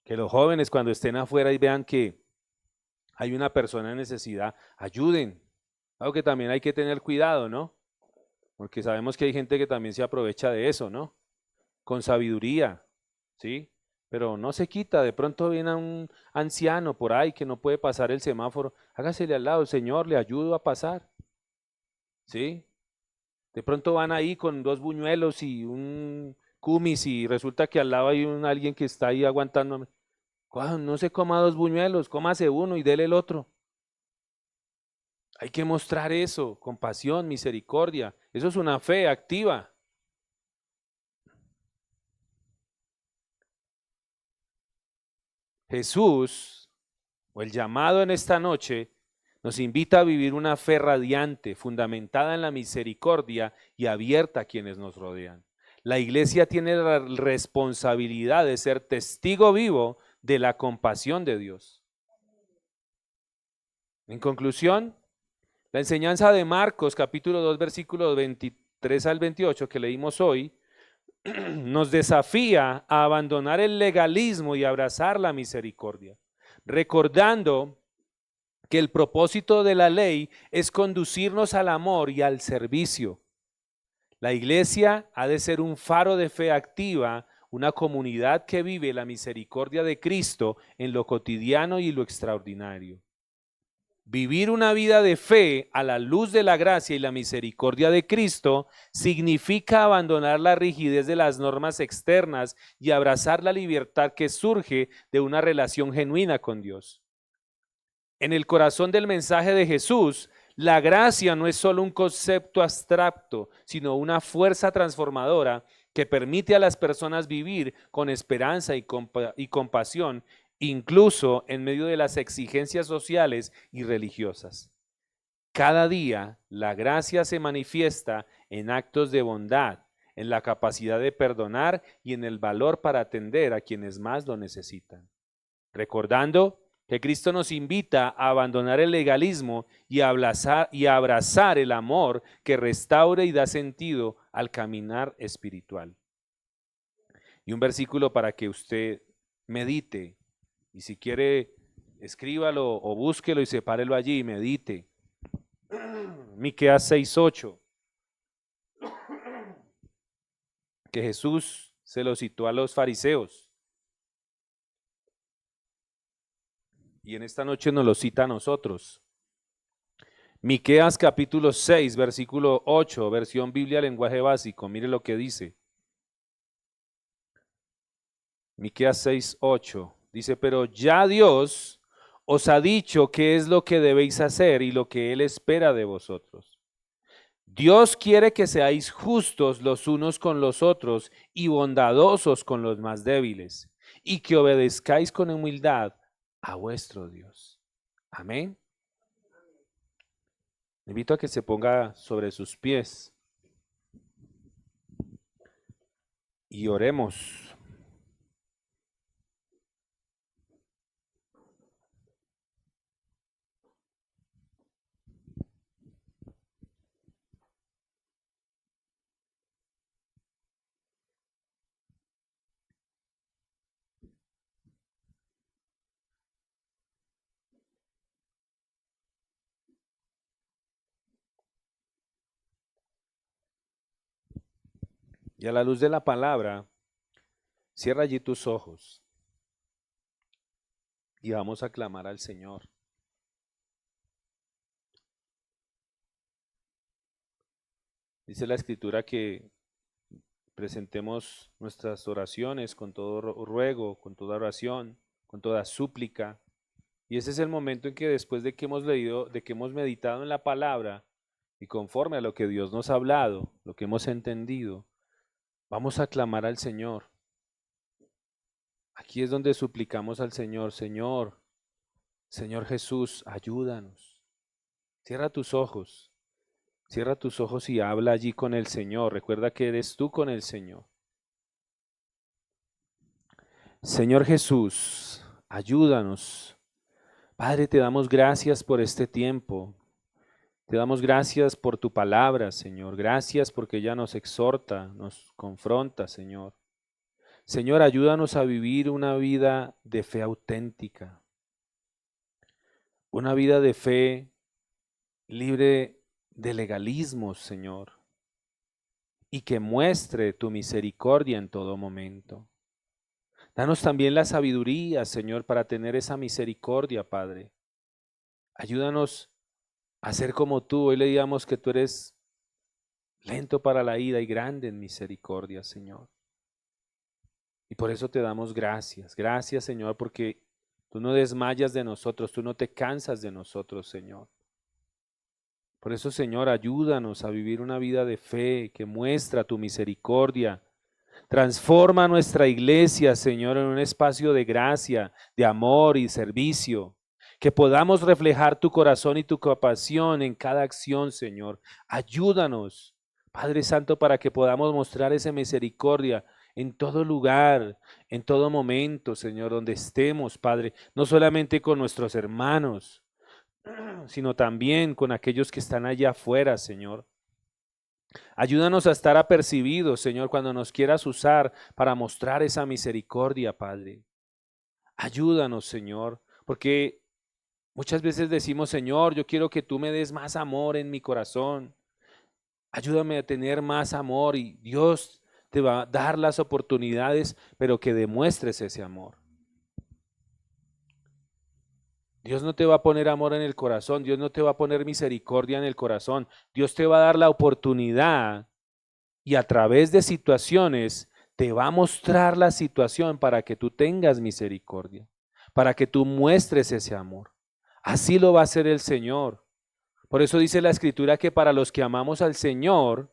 Que los jóvenes cuando estén afuera y vean que hay una persona en necesidad, ayuden. Algo que también hay que tener cuidado, ¿no? Porque sabemos que hay gente que también se aprovecha de eso, ¿no? Con sabiduría, ¿sí? Pero no se quita, de pronto viene un anciano por ahí que no puede pasar el semáforo, hágasele al lado, Señor, le ayudo a pasar, ¿sí? De pronto van ahí con dos buñuelos y un cumis y resulta que al lado hay alguien que está ahí aguantando. No se coma dos buñuelos, cómase uno y dele el otro. Hay que mostrar eso, compasión, misericordia. Eso es una fe activa. Jesús, o el llamado en esta noche, nos invita a vivir una fe radiante, fundamentada en la misericordia y abierta a quienes nos rodean. La iglesia tiene la responsabilidad de ser testigo vivo de la compasión de Dios. En conclusión, la enseñanza de Marcos, capítulo 2, versículos 23 al 28, que leímos hoy, nos desafía a abandonar el legalismo y abrazar la misericordia, recordando que el propósito de la ley es conducirnos al amor y al servicio. La iglesia ha de ser un faro de fe activa, una comunidad que vive la misericordia de Cristo en lo cotidiano y lo extraordinario. Vivir una vida de fe a la luz de la gracia y la misericordia de Cristo significa abandonar la rigidez de las normas externas y abrazar la libertad que surge de una relación genuina con Dios. En el corazón del mensaje de Jesús, la gracia no es solo un concepto abstracto, sino una fuerza transformadora que permite a las personas vivir con esperanza y compasión, incluso en medio de las exigencias sociales y religiosas. Cada día la gracia se manifiesta en actos de bondad, en la capacidad de perdonar y en el valor para atender a quienes más lo necesitan. Recordando que Cristo nos invita a abandonar el legalismo y a abrazar el amor que restaure y da sentido al caminar espiritual. Y un versículo para que usted medite, y si quiere escríbalo o búsquelo y sepárelo allí y medite. Miqueas 6:8, que Jesús se lo citó a los fariseos. Y en esta noche nos lo cita a nosotros. Miqueas capítulo 6, versículo 8, versión Biblia, lenguaje básico. Mire lo que dice. Miqueas 6, 8. Dice, pero ya Dios os ha dicho qué es lo que debéis hacer y lo que Él espera de vosotros. Dios quiere que seáis justos los unos con los otros y bondadosos con los más débiles, y que obedezcáis con humildad a vuestro Dios. Amén. Le invito a que se ponga sobre sus pies y oremos. Y a la luz de la palabra, cierra allí tus ojos y vamos a clamar al Señor. Dice la Escritura que presentemos nuestras oraciones con todo ruego, con toda oración, con toda súplica. Y ese es el momento en que después de que hemos leído, de que hemos meditado en la palabra y conforme a lo que Dios nos ha hablado, lo que hemos entendido, vamos a clamar al Señor. Aquí es donde suplicamos al Señor, Señor, Señor Jesús, ayúdanos. Cierra tus ojos y habla allí con el Señor. Recuerda que eres tú con el Señor. Señor Jesús, ayúdanos. Padre, te damos gracias por este tiempo. Te damos gracias por tu palabra, Señor. Gracias porque ella nos exhorta, nos confronta, Señor. Señor, ayúdanos a vivir una vida de fe auténtica. Una vida de fe libre de legalismos, Señor. Y que muestre tu misericordia en todo momento. Danos también la sabiduría, Señor, para tener esa misericordia, Padre. Ayúdanos a ser como tú. Hoy le digamos que tú eres lento para la ira y grande en misericordia, Señor. Y por eso te damos gracias. Gracias, Señor, porque tú no desmayas de nosotros, tú no te cansas de nosotros, Señor. Por eso, Señor, ayúdanos a vivir una vida de fe que muestra tu misericordia. Transforma nuestra iglesia, Señor, en un espacio de gracia, de amor y servicio. Que podamos reflejar tu corazón y tu compasión en cada acción, Señor. Ayúdanos, Padre Santo, para que podamos mostrar esa misericordia en todo lugar, en todo momento, Señor, donde estemos, Padre, no solamente con nuestros hermanos, sino también con aquellos que están allá afuera, Señor. Ayúdanos a estar apercibidos, Señor, cuando nos quieras usar para mostrar esa misericordia, Padre. Ayúdanos, Señor, porque muchas veces decimos, Señor, yo quiero que tú me des más amor en mi corazón. Ayúdame a tener más amor y Dios te va a dar las oportunidades, pero que demuestres ese amor. Dios no te va a poner amor en el corazón, Dios no te va a poner misericordia en el corazón. Dios te va a dar la oportunidad y a través de situaciones te va a mostrar la situación para que tú tengas misericordia, para que tú muestres ese amor. Así lo va a hacer el Señor. Por eso dice la Escritura que para los que amamos al Señor,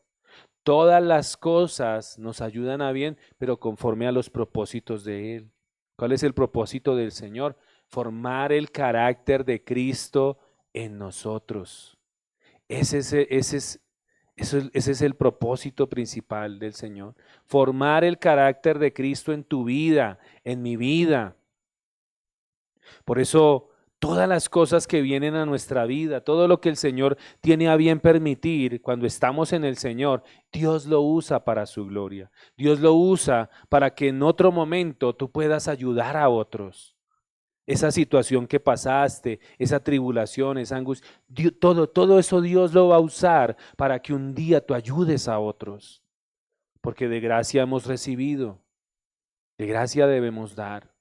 todas las cosas nos ayudan a bien, pero conforme a los propósitos de Él. ¿Cuál es el propósito del Señor? Formar el carácter de Cristo en nosotros. Ese es el propósito principal del Señor. Formar el carácter de Cristo en tu vida, en mi vida. Por eso, todas las cosas que vienen a nuestra vida, todo lo que el Señor tiene a bien permitir cuando estamos en el Señor, Dios lo usa para su gloria. Dios lo usa para que en otro momento tú puedas ayudar a otros. Esa situación que pasaste, esa tribulación, esa angustia, todo eso Dios lo va a usar para que un día tú ayudes a otros. Porque de gracia hemos recibido, de gracia debemos dar.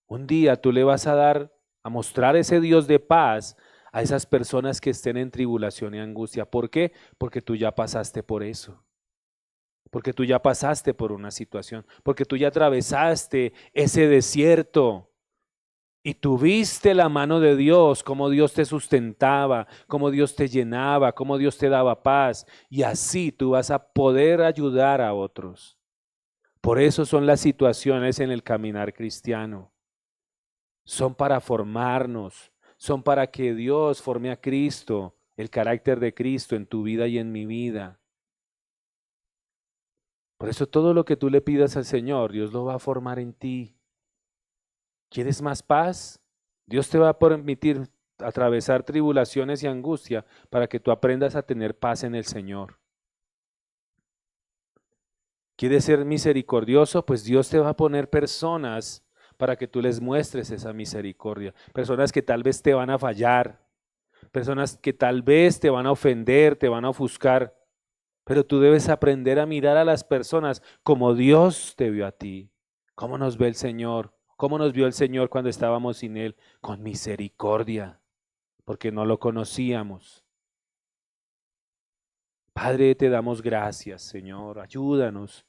Un día tú le vas a dar, a mostrar ese Dios de paz a esas personas que estén en tribulación y angustia. ¿Por qué? Porque tú ya pasaste por eso. Porque tú ya pasaste por una situación. Porque tú ya atravesaste ese desierto. Y tuviste la mano de Dios, cómo Dios te sustentaba, cómo Dios te llenaba, cómo Dios te daba paz. Y así tú vas a poder ayudar a otros. Por eso son las situaciones en el caminar cristiano. Son para formarnos, son para que Dios forme a Cristo, el carácter de Cristo en tu vida y en mi vida. Por eso todo lo que tú le pidas al Señor, Dios lo va a formar en ti. ¿Quieres más paz? Dios te va a permitir atravesar tribulaciones y angustia para que tú aprendas a tener paz en el Señor. ¿Quieres ser misericordioso? Pues Dios te va a poner personas para que tú les muestres esa misericordia. Personas que tal vez te van a fallar, personas que tal vez te van a ofender, te van a ofuscar, pero tú debes aprender a mirar a las personas como Dios te vio a ti. ¿Cómo nos ve el Señor? ¿Cómo nos vio el Señor cuando estábamos sin Él? Con misericordia, porque no lo conocíamos. Padre, te damos gracias, Señor. Ayúdanos.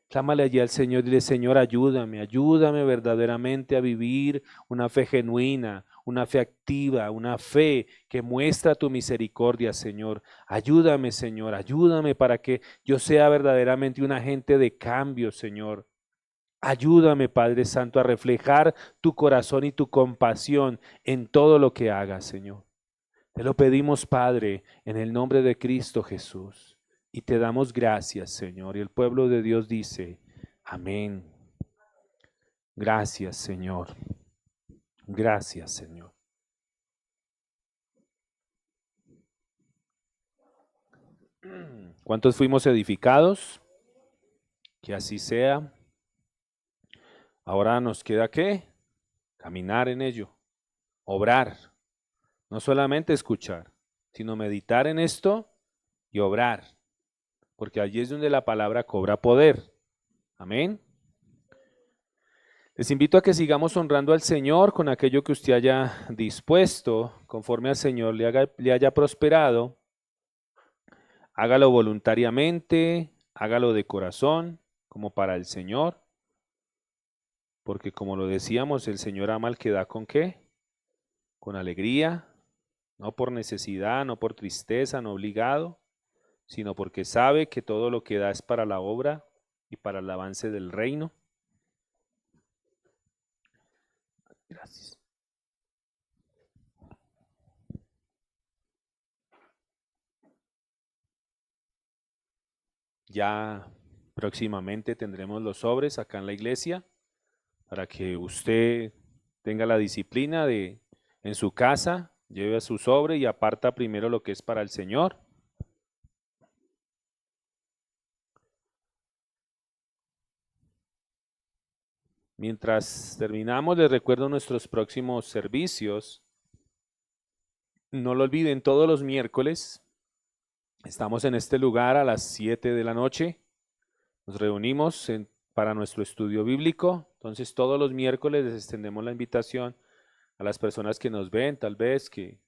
Clámale allí al Señor y dile, Señor, ayúdame, ayúdame verdaderamente a vivir una fe genuina, una fe activa, una fe que muestra tu misericordia, Señor. Ayúdame, Señor, ayúdame para que yo sea verdaderamente un agente de cambio, Señor. Ayúdame, Padre Santo, a reflejar tu corazón y tu compasión en todo lo que haga, Señor. Te lo pedimos, Padre, en el nombre de Cristo Jesús. Y te damos gracias, Señor. Y el pueblo de Dios dice, amén. Gracias, Señor. Gracias, Señor. ¿Cuántos fuimos edificados? Que así sea. Ahora nos queda ¿qué? Caminar en ello, obrar. No solamente escuchar, sino meditar en esto y obrar. Porque allí es donde la palabra cobra poder. Amén. Les invito a que sigamos honrando al Señor con aquello que usted haya dispuesto, conforme al Señor le haya prosperado. Hágalo voluntariamente, hágalo de corazón, como para el Señor, porque como lo decíamos, el Señor ama al que da con qué, con alegría, no por necesidad, no por tristeza, no obligado, sino porque sabe que todo lo que da es para la obra y para el avance del reino. Gracias. Ya próximamente tendremos los sobres acá en la iglesia para que usted tenga la disciplina de en su casa, lleve a su sobre y aparta primero lo que es para el Señor. Mientras terminamos, les recuerdo nuestros próximos servicios. No lo olviden, todos los miércoles estamos en este lugar a las 7 de la noche. Nos reunimos para nuestro estudio bíblico. Entonces todos los miércoles les extendemos la invitación a las personas que nos ven, tal vez que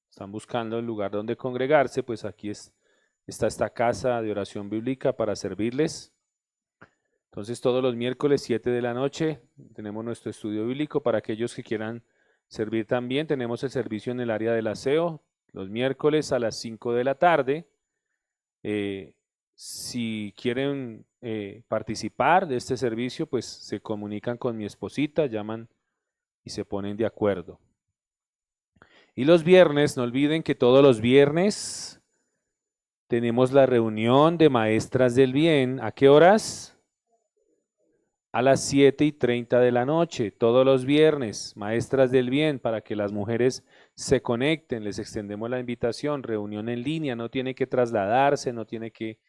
están buscando el lugar donde congregarse, pues aquí está esta casa de oración bíblica para servirles. Entonces todos los miércoles 7 de la noche tenemos nuestro estudio bíblico. Para aquellos que quieran servir también, tenemos el servicio en el área del aseo los miércoles a las 5 de la tarde. Si quieren participar de este servicio, pues se comunican con mi esposita, llaman y se ponen de acuerdo. Y los viernes, no olviden que todos los viernes tenemos la reunión de maestras del bien. ¿A qué horas? A las 7:30 de la noche, todos los viernes, maestras del bien, para que las mujeres se conecten. Les extendemos la invitación, reunión en línea, no tiene que trasladarse, no tiene que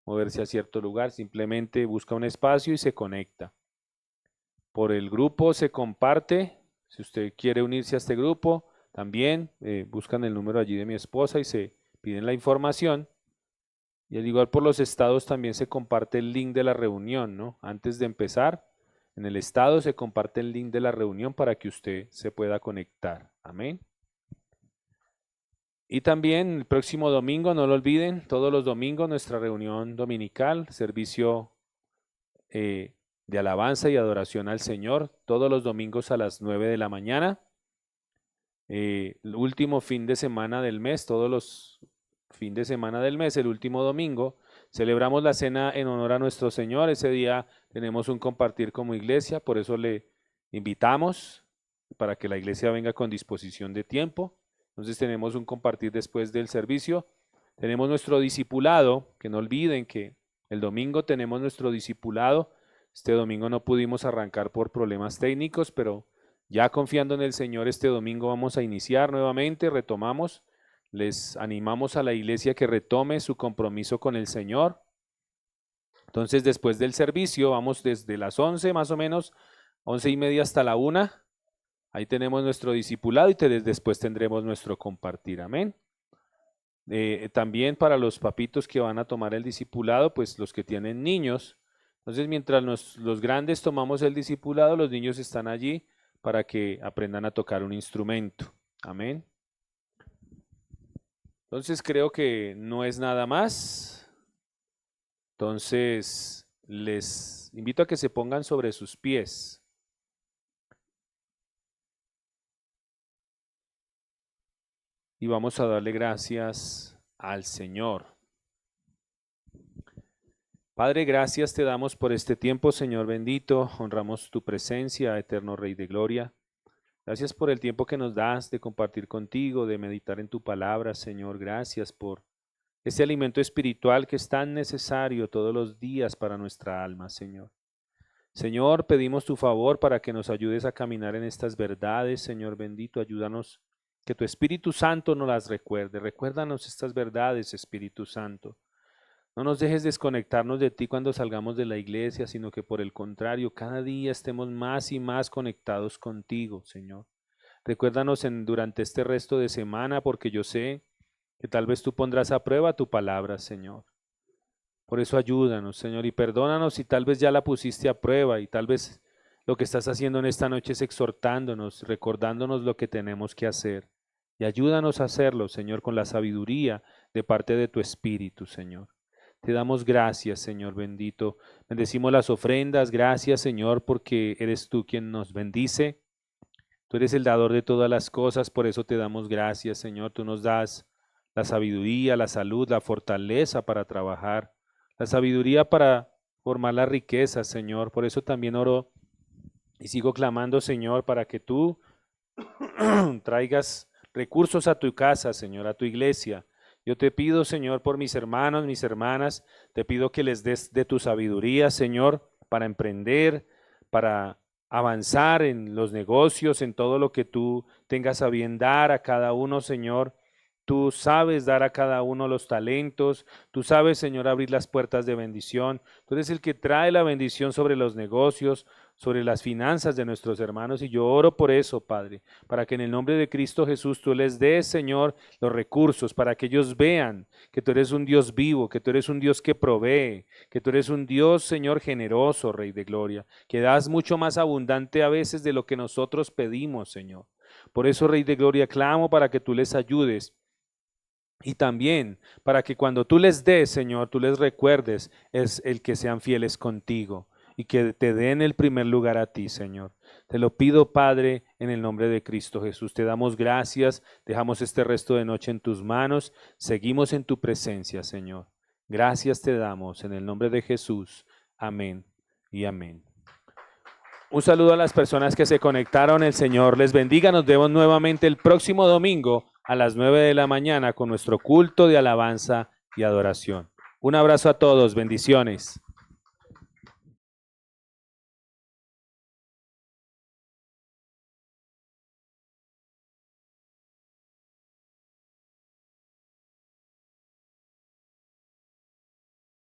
moverse a cierto lugar, simplemente busca un espacio y se conecta. Por el grupo se comparte, si usted quiere unirse a este grupo, también buscan el número allí de mi esposa y se piden la información. Y al igual por los estados también se comparte el link de la reunión, ¿no? Antes de empezar, en el estado se comparte el link de la reunión para que usted se pueda conectar. Amén. Y también el próximo domingo, no lo olviden, todos los domingos nuestra reunión dominical, servicio de alabanza y adoración al Señor, todos los domingos a las 9 de la mañana. El último fin de semana del mes, todos los fin de semana del mes, el último domingo, celebramos la cena en honor a nuestro Señor. Ese día tenemos un compartir como iglesia, por eso le invitamos para que la iglesia venga con disposición de tiempo. Entonces tenemos un compartir después del servicio. Tenemos nuestro discipulado, que no olviden que el domingo tenemos nuestro discipulado. Este domingo no pudimos arrancar por problemas técnicos, pero ya confiando en el Señor, este domingo vamos a iniciar nuevamente, retomamos. Les animamos a la iglesia que retome su compromiso con el Señor. Entonces, después del servicio, vamos desde las 11 más o menos, 11:30 hasta la 1. Ahí tenemos nuestro discipulado y después tendremos nuestro compartir. Amén. También para los papitos que van a tomar el discipulado, pues los que tienen niños. Entonces, mientras los grandes tomamos el discipulado, los niños están allí para que aprendan a tocar un instrumento. Amén. Entonces creo que no es nada más. Entonces les invito a que se pongan sobre sus pies. Y vamos a darle gracias al Señor. Padre, gracias te damos por este tiempo, Señor bendito. Honramos tu presencia, eterno Rey de Gloria. Gracias por el tiempo que nos das de compartir contigo, de meditar en tu palabra, Señor. Gracias por este alimento espiritual que es tan necesario todos los días para nuestra alma, Señor. Señor, pedimos tu favor para que nos ayudes a caminar en estas verdades, Señor bendito. Ayúdanos que tu Espíritu Santo nos las recuerde. Recuérdanos estas verdades, Espíritu Santo. No nos dejes desconectarnos de ti cuando salgamos de la iglesia, sino que por el contrario, cada día estemos más y más conectados contigo, Señor. Recuérdanos durante este resto de semana, porque yo sé que tal vez tú pondrás a prueba tu palabra, Señor. Por eso ayúdanos, Señor, y perdónanos si tal vez ya la pusiste a prueba y tal vez lo que estás haciendo en esta noche es exhortándonos, recordándonos lo que tenemos que hacer. Y ayúdanos a hacerlo, Señor, con la sabiduría de parte de tu Espíritu, Señor. Te damos gracias, Señor bendito. Bendecimos las ofrendas. Gracias, Señor, porque eres tú quien nos bendice. Tú eres el dador de todas las cosas, por eso te damos gracias, Señor. Tú nos das la sabiduría, la salud, la fortaleza para trabajar, la sabiduría para formar la riqueza, Señor. Por eso también oro y sigo clamando, Señor, para que tú traigas recursos a tu casa, Señor, a tu iglesia. Yo te pido, Señor, por mis hermanos, mis hermanas, te pido que les des de tu sabiduría, Señor, para emprender, para avanzar en los negocios, en todo lo que tú tengas a bien dar a cada uno, Señor. Tú sabes dar a cada uno los talentos, tú sabes, Señor, abrir las puertas de bendición. Tú eres el que trae la bendición sobre los negocios, sobre las finanzas de nuestros hermanos, y yo oro por eso, Padre, para que en el nombre de Cristo Jesús tú les des, Señor, los recursos, para que ellos vean que tú eres un Dios vivo, que tú eres un Dios que provee, que tú eres un Dios, Señor, generoso, Rey de Gloria, que das mucho más abundante a veces de lo que nosotros pedimos, Señor. Por eso, Rey de Gloria, clamo para que tú les ayudes. Y también para que cuando tú les des, Señor, tú les recuerdes, es el que sean fieles contigo y que te den el primer lugar a ti, Señor. Te lo pido, Padre, en el nombre de Cristo Jesús. Te damos gracias, dejamos este resto de noche en tus manos, seguimos en tu presencia, Señor. Gracias te damos en el nombre de Jesús. Amén y amén. Un saludo a las personas que se conectaron. El Señor les bendiga. Nos vemos nuevamente el próximo domingo a las 9 de la mañana con nuestro culto de alabanza y adoración. Un abrazo a todos. Bendiciones.